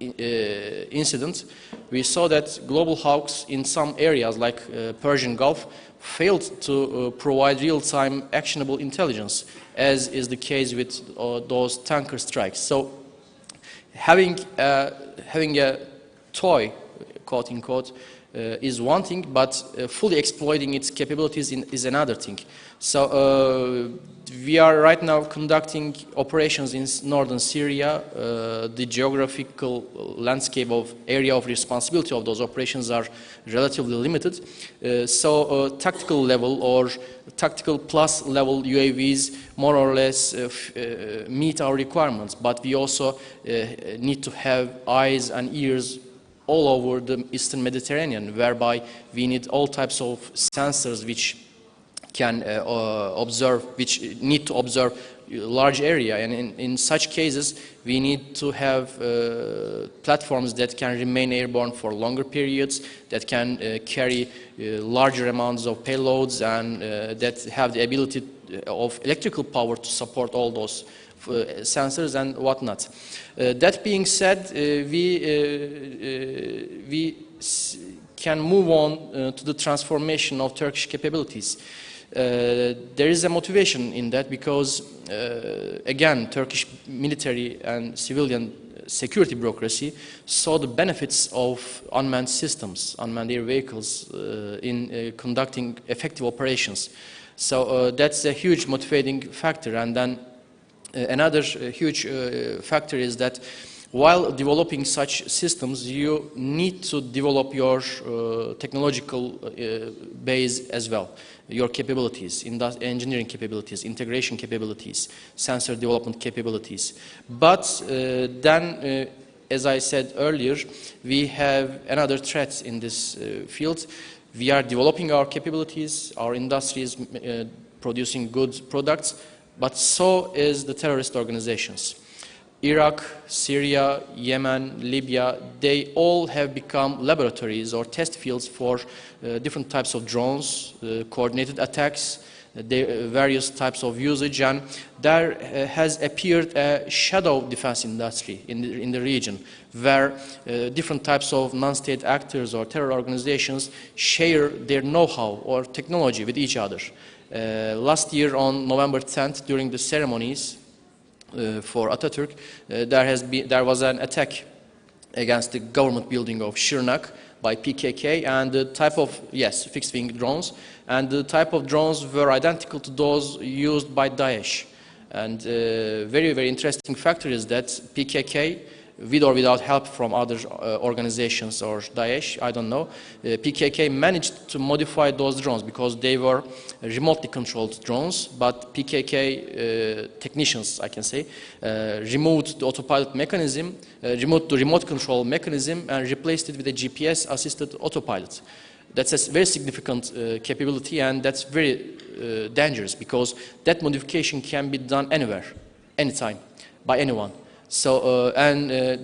Speaker 4: incident, we saw that Global Hawks in some areas like Persian Gulf failed to provide real-time actionable intelligence, as is the case with those tanker strikes. So having a toy, quote unquote, is one thing, but fully exploiting its capabilities is another thing. So we are right now conducting operations in northern Syria. The geographical landscape of area of responsibility of those operations are relatively limited. So tactical level or tactical plus level UAVs more or less meet our requirements, but we also need to have eyes and ears all over the Eastern Mediterranean, whereby we need all types of sensors which can which need to observe large area, and in such cases we need to have platforms that can remain airborne for longer periods, that can carry larger amounts of payloads, and that have the ability of electrical power to support all those sensors and whatnot. That being said, we can move on to the transformation of Turkish capabilities. There is a motivation in that because, again, Turkish military and civilian security bureaucracy saw the benefits of unmanned systems, unmanned air vehicles, in conducting effective operations. So that's a huge motivating factor. And then another huge factor is that while developing such systems, you need to develop your technological base as well, your capabilities, engineering capabilities, integration capabilities, sensor development capabilities. But then, as I said earlier, we have another threat in this field. We are developing our capabilities, our industry is producing good products, but so is the terrorist organizations. Iraq, Syria, Yemen, Libya, they all have become laboratories or test fields for different types of drones, coordinated attacks, various types of usage, and there has appeared a shadow defense industry in the region where different types of non-state actors or terror organizations share their know-how or technology with each other. Last year on November 10th, during the ceremonies for Atatürk, there was an attack against the government building of Şırnak by PKK, and the type of, yes, fixed-wing drones, and the type of drones were identical to those used by Daesh. And very, very interesting factor is that PKK with or without help from other organizations or Daesh, I don't know, PKK managed to modify those drones because they were remotely controlled drones, but PKK technicians, I can say, removed the autopilot mechanism, removed the remote control mechanism and replaced it with a GPS-assisted autopilot. That's a very significant capability, and that's very dangerous because that modification can be done anywhere, anytime, by anyone. So,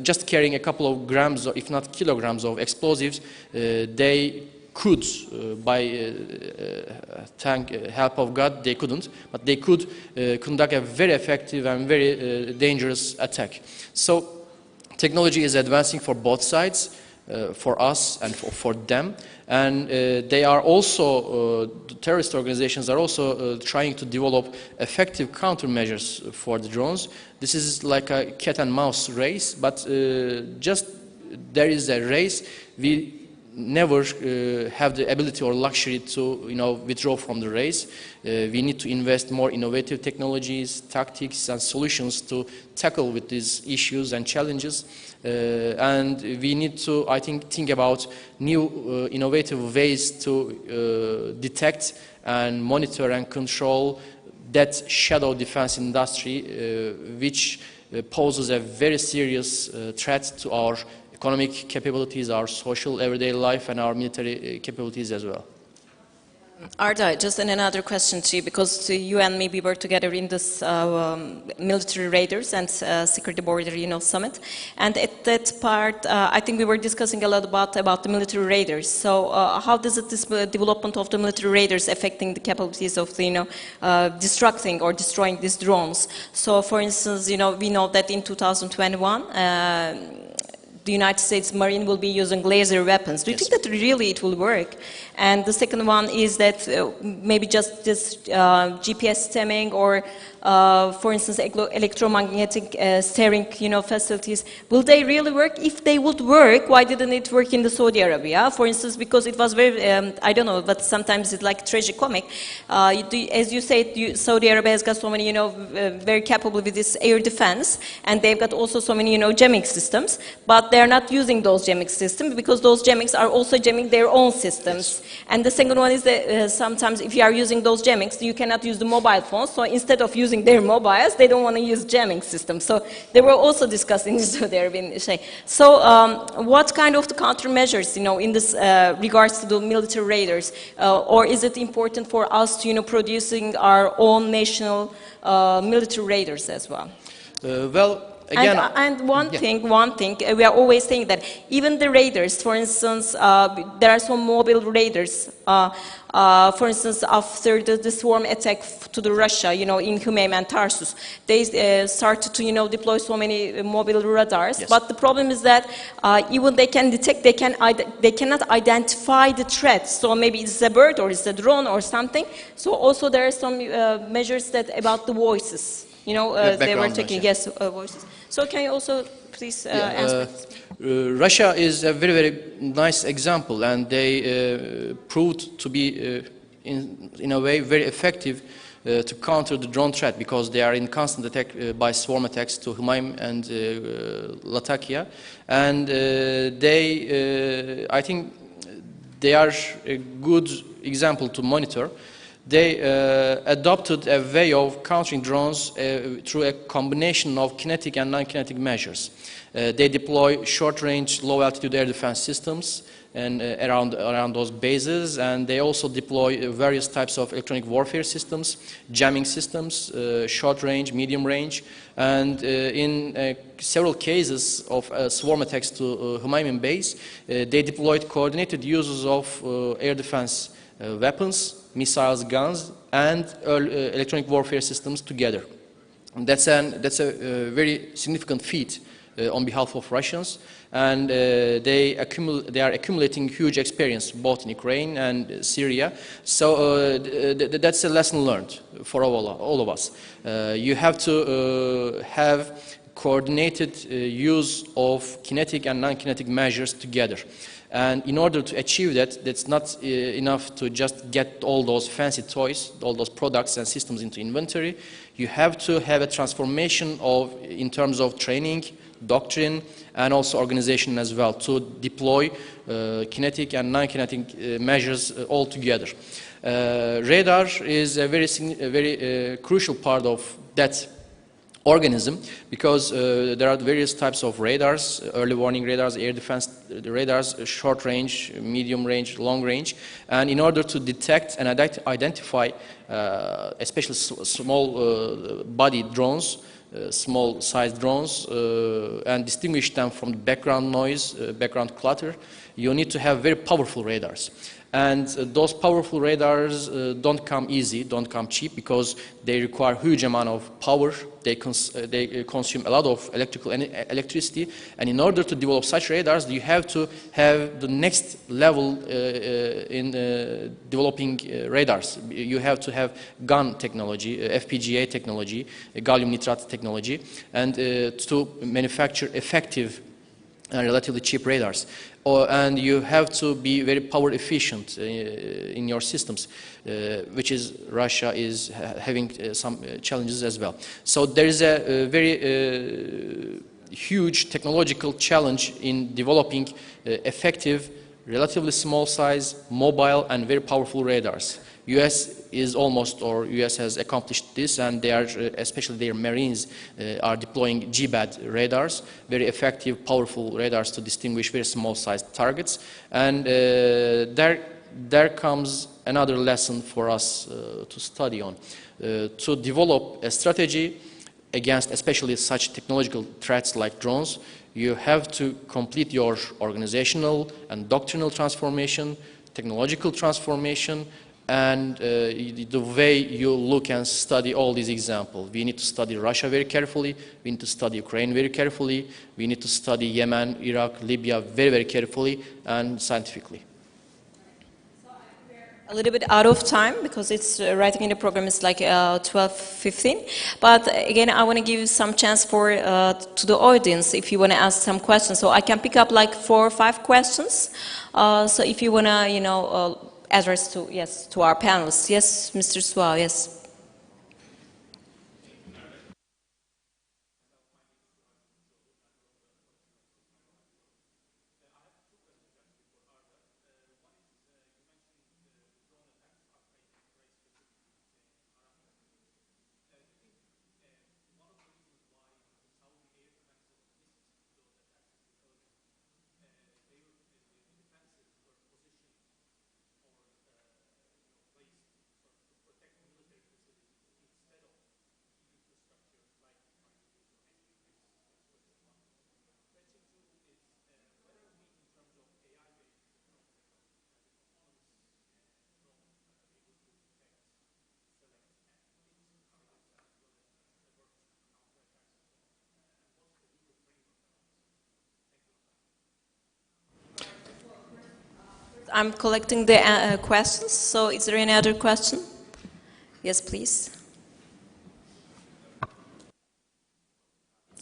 Speaker 4: just carrying a couple of grams, or if not kilograms of explosives, they could, by help of God, they couldn't, but they could conduct a very effective and very dangerous attack. So, technology is advancing for both sides, for us and for them. And they are also, the terrorist organizations are also trying to develop effective countermeasures for the drones. This is like a cat and mouse race, but just there is a race. We never have the ability or luxury to, withdraw from the race. We need to invest more innovative technologies, tactics, and solutions to tackle with these issues and challenges. And we need to, I think about new innovative ways to detect and monitor and control that shadow defense industry, which poses a very serious threat to our economic capabilities, our social everyday life, and our military capabilities as well.
Speaker 1: Arda, just another question to you, because you and me, we were together in this military raiders and security border, summit, and at that part, I think we were discussing a lot about the military raiders. So, how does this development of the military raiders affecting the capabilities of the, destructing or destroying these drones? So, for instance, we know that in 2021. The United States Marine will be using laser weapons. Do you think that really it will work? And the second one is that maybe just this GPS stemming or, for instance, electromagnetic steering, facilities, will they really work? If they would work, why didn't it work in the Saudi Arabia? For instance, because it was very, I don't know, but sometimes it's like tragicomic. As you said, Saudi Arabia has got so many, very capable with this air defense, and they've got also so many, jamming systems, but they're not using those jamming systems because those jammings are also jamming their own systems. And the second one is that sometimes if you are using those jammings, you cannot use the mobile phones. So instead of using their mobiles, they don't want to use jamming systems. So they were also discussed in Saudi Arabia. So what kind of the countermeasures, in this regards to the military raiders, or is it important for us to, producing our own national military raiders as well?
Speaker 4: Well. Again,
Speaker 1: and one thing, we are always saying that even the raiders, for instance, there are some mobile raiders, for instance, after the swarm attack to the Russia, in Humeym and Tarsus, they started to, deploy so many mobile radars. Yes. But the problem is that even they can detect, they cannot identify the threat. So maybe it's a bird or it's a drone or something. So also there are some measures that about the voices. They were taking voices. So can you also please answer?
Speaker 4: Russia is a very, very nice example, and they proved to be, in a way, very effective to counter the drone threat because they are in constant attack by swarm attacks to Humeym and Latakia, and I think they are a good example to monitor. They adopted a way of countering drones through a combination of kinetic and non-kinetic measures. They deploy short-range, low-altitude air defense systems and around those bases, and they also deploy various types of electronic warfare systems, jamming systems, short-range, medium-range, and in several cases of swarm attacks to Humeym base, they deployed coordinated uses of air defense weapons, missiles, guns, and electronic warfare systems together. And that's a very significant feat on behalf of Russians, and they are accumulating huge experience both in Ukraine and Syria. So that's a lesson learned for all of us. You have to have coordinated use of kinetic and non-kinetic measures together. And in order to achieve that, that's not enough to just get all those fancy toys, all those products and systems into inventory. You have to have a transformation in terms of training, doctrine, and also organization as well to deploy kinetic and non-kinetic measures all together. Radar is a very crucial part of that organism, because there are various types of radars: early warning radars, air defense radars, short range, medium range, long range. And in order to detect and identify especially small body drones, small sized drones, and distinguish them from the background noise, background clutter, you need to have very powerful radars. And those powerful radars don't come easy, don't come cheap, because they require huge amount of power. They consume a lot of electricity. And in order to develop such radars, you have to have the next level in developing radars. You have to have GaN technology, FPGA technology, gallium nitride technology, and to manufacture effective and relatively cheap radars. And you have to be very power efficient in your systems, which is Russia is having some challenges as well. So there is a very huge technological challenge in developing effective, relatively small size, mobile, and very powerful radars. US is almost, or US has accomplished this, and they are, especially their Marines, are deploying GBAD radars, very effective, powerful radars to distinguish very small-sized targets. And there comes another lesson for us to study on, to develop a strategy against especially such technological threats like drones. You have to complete your organizational and doctrinal transformation, technological transformation, and the way you look and study all these examples. We need to study Russia very carefully, we need to study Ukraine very carefully, we need to study Yemen, Iraq, Libya very, very carefully and scientifically.
Speaker 1: A little bit out of time, because it's right in the program is like 12:15. But again, I want to give you some chance for to the audience if you want to ask some questions. So I can pick up like 4 or 5 questions. So if you want to, address to our panelists. Yes, Mr. Sual, yes. I'm collecting the questions, so is there any other question? Yes, please.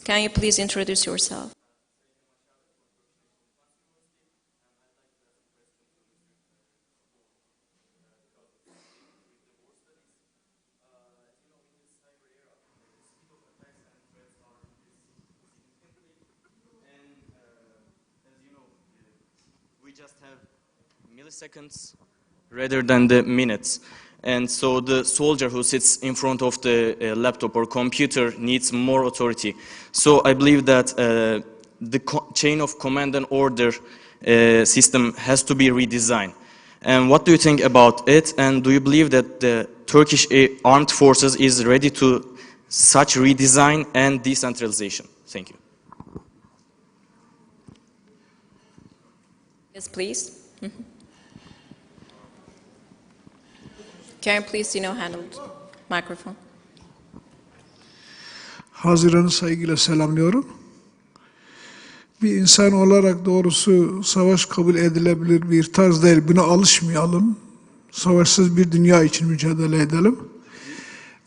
Speaker 1: Can you please introduce yourself?
Speaker 5: We just have milliseconds rather than the minutes. And so the soldier who sits in front of the laptop or computer needs more authority. So I believe that the chain of command and order system has to be redesigned. And what do you think about it? And do you believe that the Turkish armed forces is ready to such redesign and decentralization? Thank you.
Speaker 1: Yes, please. Mm-hmm. Can you please, handle the microphone?
Speaker 6: Haziran'ı saygıyla selamlıyorum. Bir insan olarak doğrusu savaş kabul edilebilir bir tarz değil. Buna alışmayalım. Savaşsız bir dünya için mücadele edelim.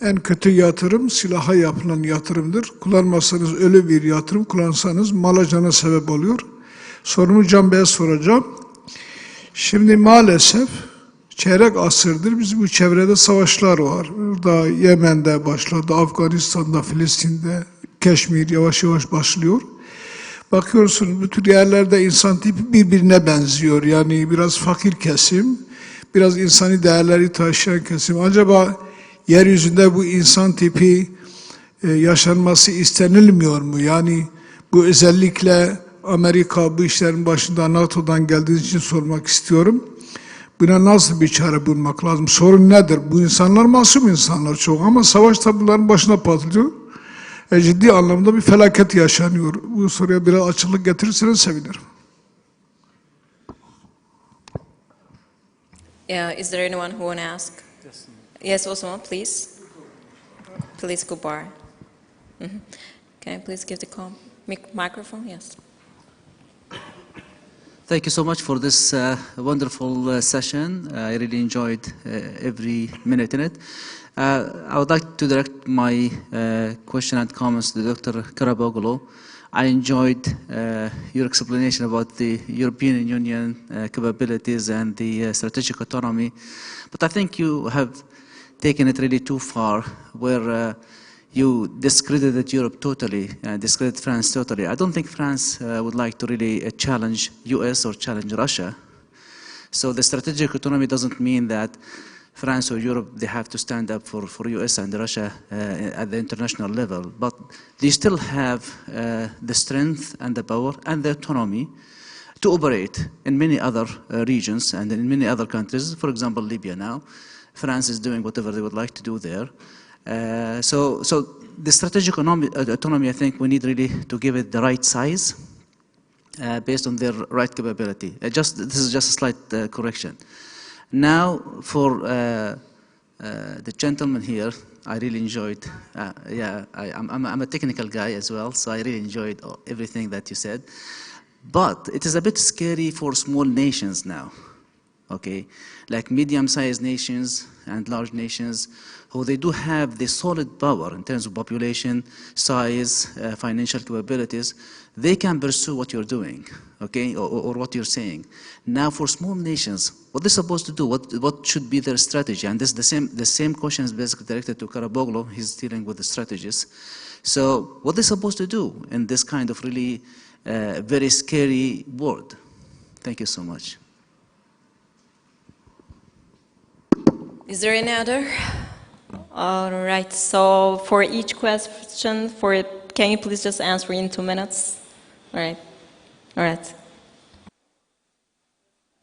Speaker 6: En kötü yatırım silaha yapılan yatırımdır. Kullanmazsanız ölü bir yatırım, kullansanız mala cana sebep oluyor. Sorumu Can Bey'e soracağım. Şimdi maalesef çeyrek asırdır bizim bu çevrede savaşlar var. Burada Yemen'de başladı, Afganistan'da, Filistin'de, Keşmir yavaş yavaş başlıyor. Bakıyorsunuz bu tür yerlerde insan tipi birbirine benziyor. Yani biraz fakir kesim, biraz insani değerleri taşıyan kesim. Acaba yeryüzünde bu insan tipi yaşanması istenilmiyor mu? Yani bu özellikle Amerika bu işlerin başında NATO'dan geldiğiniz için sormak istiyorum. Buna nasıl bir çare bulmak lazım? Sorun nedir? Bu insanlar masum insanlar çok ama savaş bunların başına patlıyor. Ciddi anlamda bir felaket yaşanıyor. Bu soruya biraz açıklık getirirseniz sevinirim.
Speaker 1: Is there anyone who want to ask? Yes, Osman, please. Please, Kubar. Can I please give the microphone? Yes.
Speaker 7: Thank you so much for this wonderful session. I really enjoyed every minute in it. I would like to direct my question and comments to Dr. Karaboğlu. I enjoyed your explanation about the European Union capabilities and the strategic autonomy, but I think you have taken it really too far, where you discredited Europe totally, discredited France totally. I don't think France would like to really challenge US or challenge Russia. So the strategic autonomy doesn't mean that France or Europe, they have to stand up for US and Russia at the international level. But they still have the strength and the power and the autonomy to operate in many other regions and in many other countries. For example, Libya now. France is doing whatever they would like to do there. So the strategic autonomy, I think we need really to give it the right size based on their right capability. This is just a slight correction. Now, for the gentleman here, I really enjoyed, I'm a technical guy as well, so I really enjoyed everything that you said. But it is a bit scary for small nations now, okay? Like medium-sized nations and large nations, who they do have the solid power in terms of population, size, financial capabilities, they can pursue what you're doing, okay, or what you're saying. Now, for small nations, what they're supposed to do, what should be their strategy? And this the same question is basically directed to Karaboğlu. He's dealing with the strategies. So, what they're supposed to do in this kind of really very scary world? Thank you so much.
Speaker 1: Is there any other? All right, so for each question, can you please just answer in 2 minutes? All right.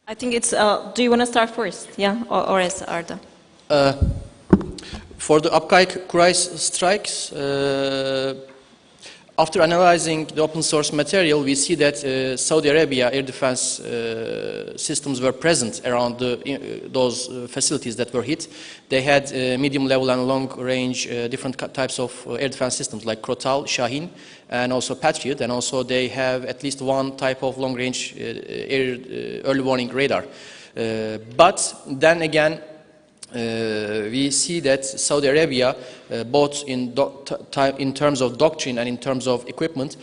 Speaker 1: I think it's, do you want to start first? Yeah, or is Arda?
Speaker 4: For the upcoming Kuray strikes, after analyzing the open source material, we see that Saudi Arabia air defense systems were present around those facilities that were hit. They had medium level and long range different types of air defense systems like Krotal, Shahin, and also Patriot, and also they have at least one type of long range air early warning radar. But then again, we see that Saudi Arabia, both in terms of doctrine and in terms of equipment,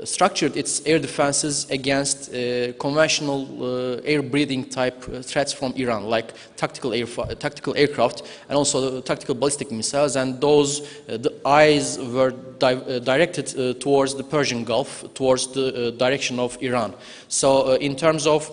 Speaker 4: structured its air defenses against conventional air-breathing type threats from Iran, like tactical aircraft and also tactical ballistic missiles, and those the eyes were directed towards the Persian Gulf, towards the direction of Iran. So in terms of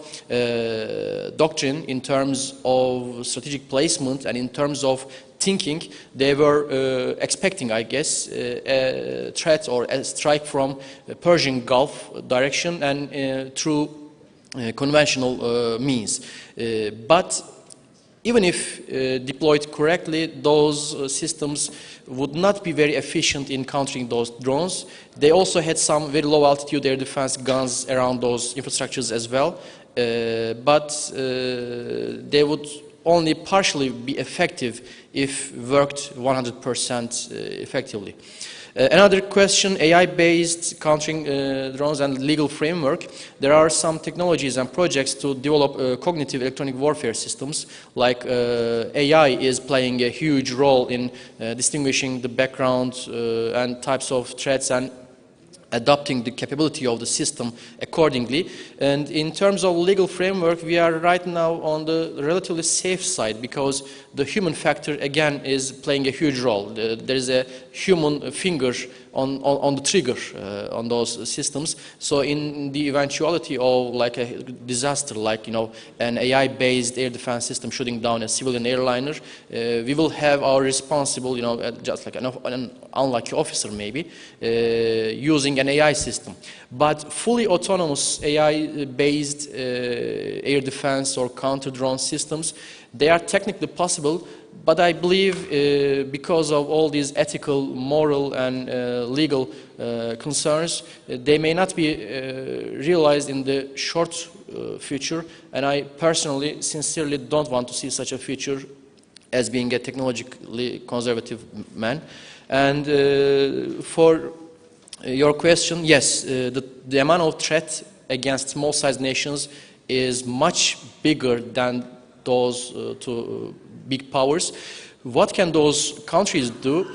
Speaker 4: doctrine, in terms of strategic placement, and in terms of thinking, they were expecting, I guess, a threat or a strike from the Persian Gulf direction and through conventional means. But even if deployed correctly, those systems would not be very efficient in countering those drones. They also had some very low altitude air defense guns around those infrastructures as well, but they would only partially be effective if worked 100% effectively. Another question, AI-based countering drones and legal framework. There are some technologies and projects to develop cognitive electronic warfare systems, like AI is playing a huge role in distinguishing the background and types of threats and adapting the capability of the system accordingly. And in terms of legal framework, we are right now on the relatively safe side because the human factor again is playing a huge role. There is a human finger on the trigger on those systems. So in the eventuality of like a disaster, like an AI-based air defense system shooting down a civilian airliner, we will have our responsible, just like an unlucky officer maybe, using an AI system. But fully autonomous AI-based air defense or counter-drone systems, they are technically possible, but I believe because of all these ethical, moral, and legal concerns, they may not be realized in the short future, and I personally, sincerely don't want to see such a future as being a technologically conservative man. And for your question, yes, the amount of threat against small-sized nations is much bigger than those two big powers. What can those countries do?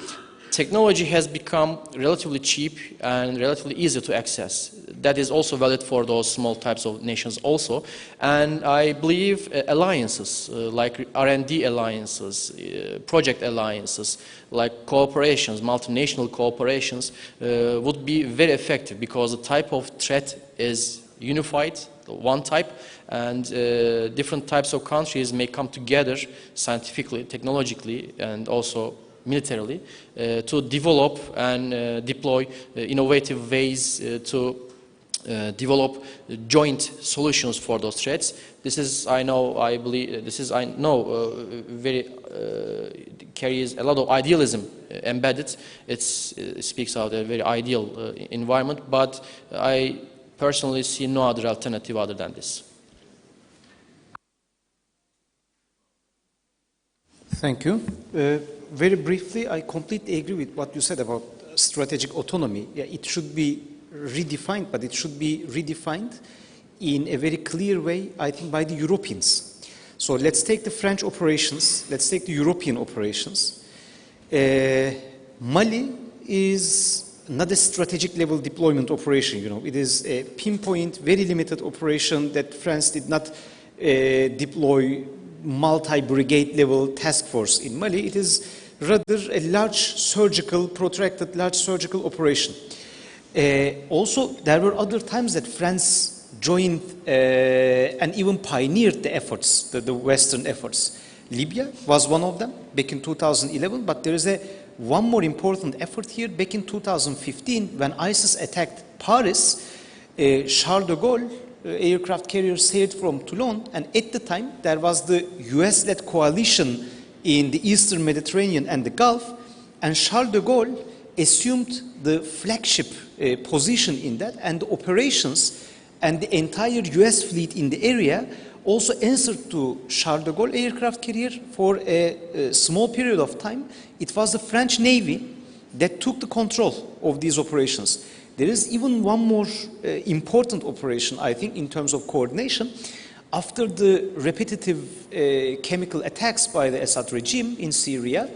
Speaker 4: Technology has become relatively cheap and relatively easy to access. That is also valid for those small types of nations also. And I believe alliances, like R&D alliances, project alliances, like cooperations, multinational cooperations, would be very effective because the type of threat is unified, one type, and different types of countries may come together scientifically, technologically, and also militarily to develop and deploy innovative ways to develop joint solutions for those threats. This is, I know, I believe, this is, I know, very carries a lot of idealism embedded. It speaks out a very ideal environment, but I personally see no other alternative other than this.
Speaker 3: Thank you. Very briefly, I completely agree with what you said about strategic autonomy. Yeah, it should be redefined, but it should be redefined in a very clear way, I think, by the Europeans. So let's take the French operations, let's take the European operations. Mali is not a strategic level deployment operation, it is a pinpoint, very limited operation that France did not deploy multi-brigade level task force in Mali. It is rather a large surgical, protracted large surgical operation. Also, there were other times that France joined and even pioneered the efforts, the Western efforts. Libya was one of them back in 2011, but there is one more important effort here. Back in 2015, when ISIS attacked Paris, Charles de Gaulle aircraft carrier sailed from Toulon, and at the time there was the US-led coalition in the Eastern Mediterranean and the Gulf, and Charles de Gaulle assumed the flagship position in that, and the operations and the entire US fleet in the area also answered to Charles de Gaulle aircraft carrier for a small period of time. It was the French Navy that took the control of these operations. There is even one more important operation, I think, in terms of coordination. After the repetitive chemical attacks by the Assad regime in Syria,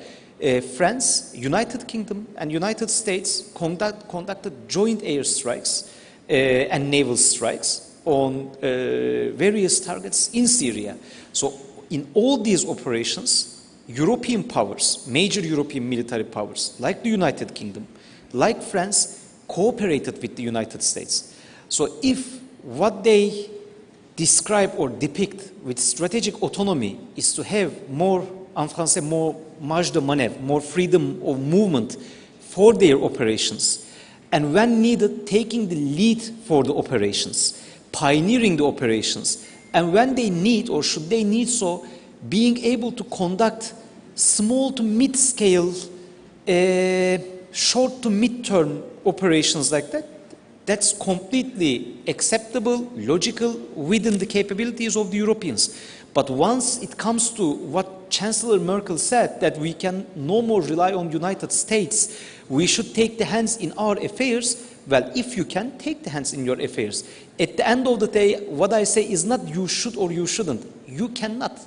Speaker 3: France, United Kingdom, and United States conducted joint airstrikes and naval strikes on various targets in Syria. So in all these operations, European powers, major European military powers, like the United Kingdom, like France, cooperated with the United States. So if what they describe or depict with strategic autonomy is to have more, en français, more marge de manœuvre, more freedom of movement for their operations, and when needed, taking the lead for the operations, pioneering the operations, and when they need, or should they need so, being able to conduct small to mid-scale, short to mid-term operations like that, that's completely acceptable, logical, within the capabilities of the Europeans. But once it comes to what Chancellor Merkel said, that we can no more rely on United States, we should take the hands in our affairs. Well, if you can, take the hands in your affairs. At the end of the day, what I say is not you should or you shouldn't. You cannot.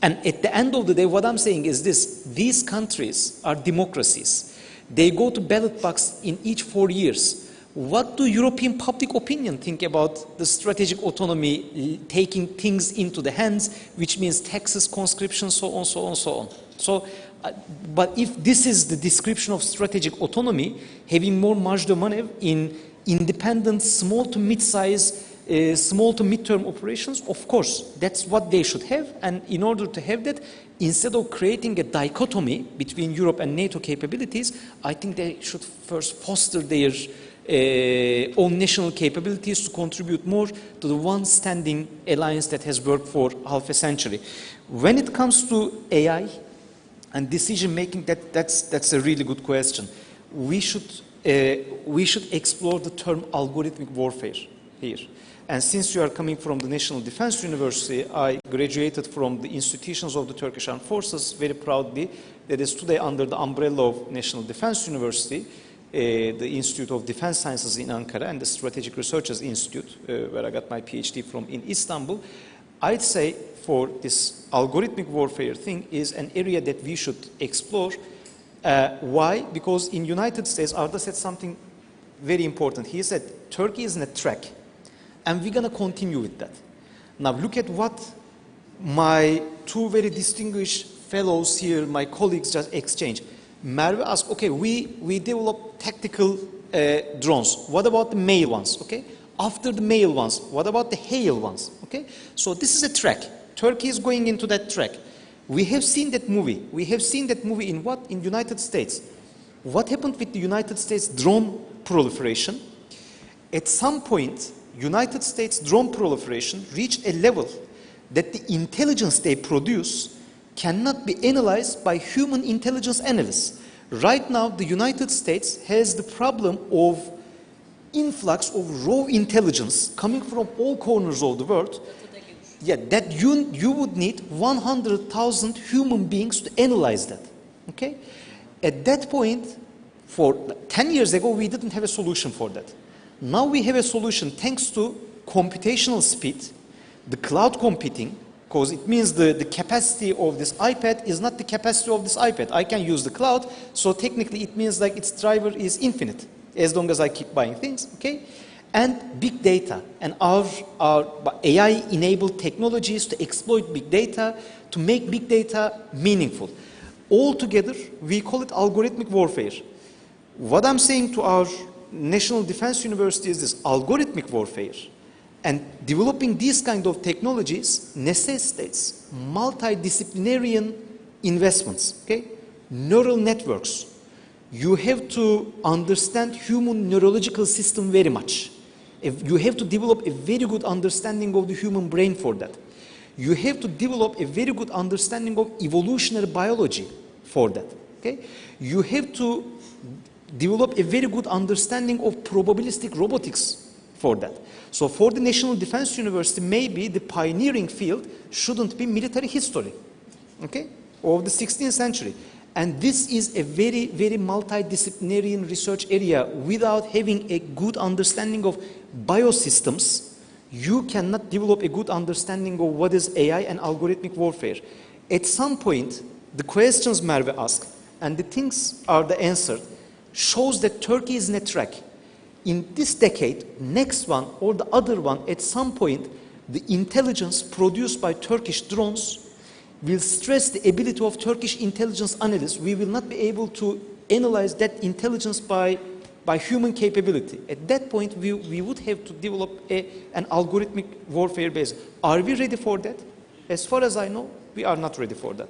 Speaker 3: And at the end of the day, what I'm saying is this: these countries are democracies. They go to ballot box in each 4 years. What do European public opinion think about the strategic autonomy, taking things into the hands, which means taxes, conscription, so on, so on, so on. So, but if this is the description of strategic autonomy, having more marge de maneuver in independent, small to mid-size, small to mid-term operations, of course, that's what they should have. And in order to have that, instead of creating a dichotomy between Europe and NATO capabilities, I think they should first foster their own national capabilities to contribute more to the one standing alliance that has worked for half a century. When it comes to AI and decision making, that's a really good question. We should explore the term algorithmic warfare here. And since you are coming from the National Defense University, I graduated from the institutions of the Turkish Armed Forces very proudly. That is today under the umbrella of National Defense University, the Institute of Defense Sciences in Ankara and the Strategic Researchers Institute, where I got my PhD from in Istanbul. I'd say for this algorithmic warfare thing is an area that we should explore. Why? Because in United States, Arda said something very important. He said, Turkey is in a track. And we're going to continue with that. Now look at what my two very distinguished fellows here, my colleagues, just exchanged. Merve asked, okay, we develop tactical drones. What about the mail ones? Okay. After the mail ones, what about the hail ones? Okay. So this is a track. Turkey is going into that track. We have seen that movie. We have seen that movie in what? In United States. What happened with the United States drone proliferation? At some point, United States drone proliferation reached a level that the intelligence they produce cannot be analyzed by human intelligence analysts. Right now, the United States has the problem of influx of raw intelligence coming from all corners of the world. Yeah, that you would need 100,000 human beings to analyze that. Okay? At that point, for 10 years ago, we didn't have a solution for that. Now we have a solution thanks to computational speed, the cloud computing, because it means the capacity of this iPad is not the capacity of this iPad. I can use the cloud, so technically it means like its driver is infinite, as long as I keep buying things, okay? And big data, and our AI-enabled technologies to exploit big data, to make big data meaningful. All together, we call it algorithmic warfare. What I'm saying to our National Defense University is this: algorithmic warfare and developing these kind of technologies necessitates multidisciplinary investments, okay? Neural networks. You have to understand human neurological system very much. You have to develop a very good understanding of the human brain for that. You have to develop a very good understanding of evolutionary biology for that, okay? You have to develop a very good understanding of probabilistic robotics for that. So for the National Defense University, maybe the pioneering field shouldn't be military history, okay, of the 16th century. And this is a very, very multidisciplinary research area. Without having a good understanding of biosystems, you cannot develop a good understanding of what is AI and algorithmic warfare. At some point, the questions Merve asked, and the things are the answer, shows that Turkey is in a track. In this decade, next one or the other one, at some point, the intelligence produced by Turkish drones will stress the ability of Turkish intelligence analysts. We will not be able to analyze that intelligence by human capability. At that point, we would have to develop an algorithmic warfare base. Are we ready for that? As far as I know, we are not ready for that.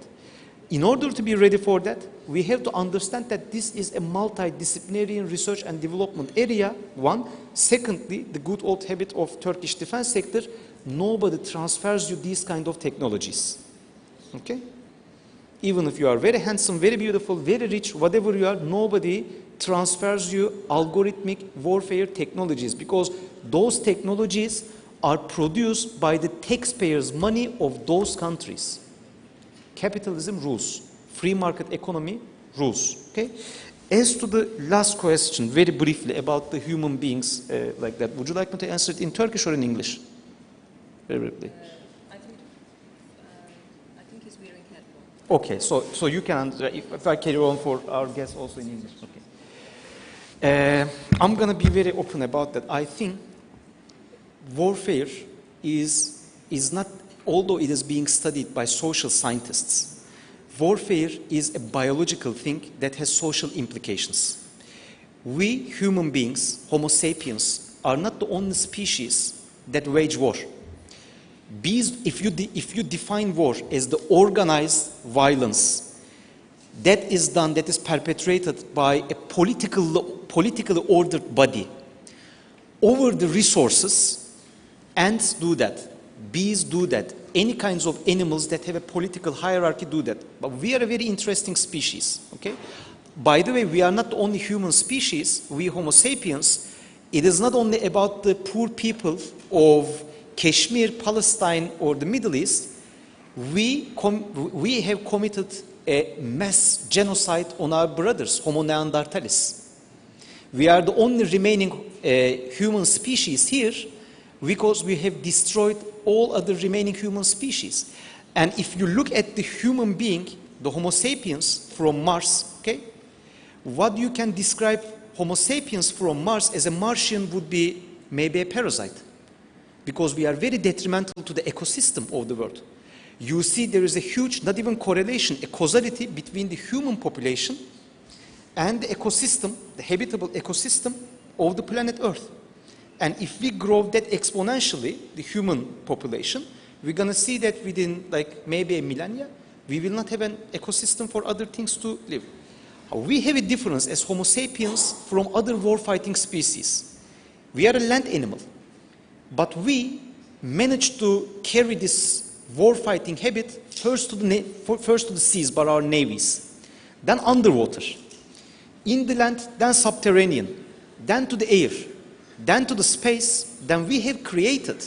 Speaker 3: In order to be ready for that, we have to understand that this is a multidisciplinary research and development area, one. Secondly, the good old habit of Turkish defense sector, nobody transfers you these kind of technologies. Okay? Even if you are very handsome, very beautiful, very rich, whatever you are, nobody transfers you algorithmic warfare technologies, because those technologies are produced by the taxpayers' money of those countries. Capitalism rules. Free market economy rules. Okay? As to the last question, very briefly, about the human beings like that, would you like me to answer it in Turkish or in English? Very briefly.
Speaker 1: I think he's wearing headphones.
Speaker 3: Okay, so you can answer if I carry on for our guests also in English. Okay. I'm going to be very open about that. I think warfare is not, although it is being studied by social scientists, warfare is a biological thing that has social implications. We human beings, Homo sapiens, are not the only species that wage war. If you define war as the organized violence that is done, that is perpetrated by a politically ordered body over the resources, ants do that, bees do that, any kinds of animals that have a political hierarchy do that. But we are a very interesting species, okay? By the way, we are not the only human species, we Homo sapiens. It is not only about the poor people of Kashmir, Palestine, or the Middle East. We have committed a mass genocide on our brothers, Homo neanderthalis. We are the only remaining human species here because we have destroyed all other remaining human species. And if you look at the human being, the Homo sapiens from Mars, okay, what you can describe Homo sapiens from Mars as a Martian would be maybe a parasite, because we are very detrimental to the ecosystem of the world. You see there is a huge, not even correlation, a causality between the human population and the ecosystem, the habitable ecosystem of the planet Earth. And if we grow that exponentially, the human population, we're going to see that within like maybe a millennia, we will not have an ecosystem for other things to live. We have a difference as Homo sapiens from other war-fighting species. We are a land animal, but we managed to carry this war-fighting habit first to the seas by our navies, then underwater, in the land, then subterranean, then to the air, then to the space. Then we have created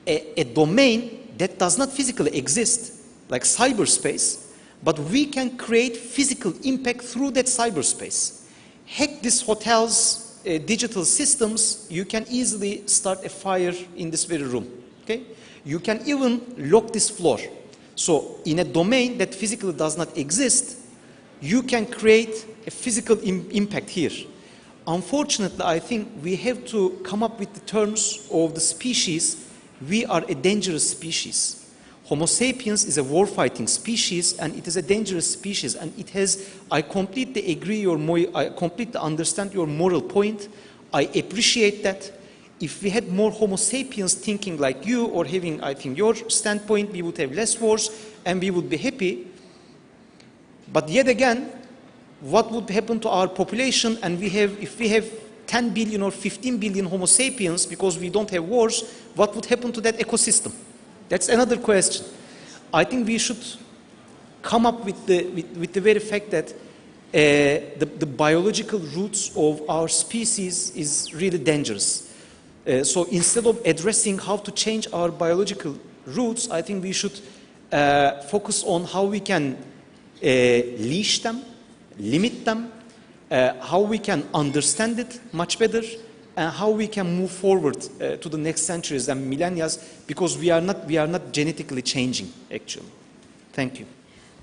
Speaker 3: a domain that does not physically exist, like cyberspace, but we can create physical impact through that cyberspace. Hack these hotels, digital systems, you can easily start a fire in this very room. Okay? You can even lock this floor. So in a domain that physically does not exist, you can create a physical impact here. Unfortunately, I think we have to come up with the terms of the species. We are a dangerous species. Homo sapiens is a war-fighting species, and it is a dangerous species. And it has, I completely agree, I completely understand your moral point. I appreciate that. If we had more Homo sapiens thinking like you, or having, I think, your standpoint, we would have less wars, and we would be happy. But yet again, what would happen to our population? And if we have 10 billion or 15 billion Homo sapiens because we don't have wars, what would happen to that ecosystem? That's another question. I think we should come up with the very fact that the biological roots of our species is really dangerous. So instead of addressing how to change our biological roots, I think we should focus on how we can leash them, limit them, how we can understand it much better, and how we can move forward to the next centuries and millennia, because we are not genetically changing, actually. Thank you.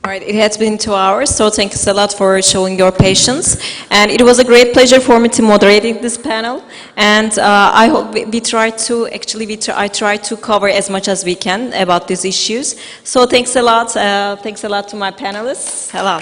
Speaker 1: All right, it has been 2 hours, so thanks a lot for showing your patience. And it was a great pleasure for me to moderating this panel. And I hope I try to cover as much as we can about these issues. So thanks a lot to my panelists. Hello.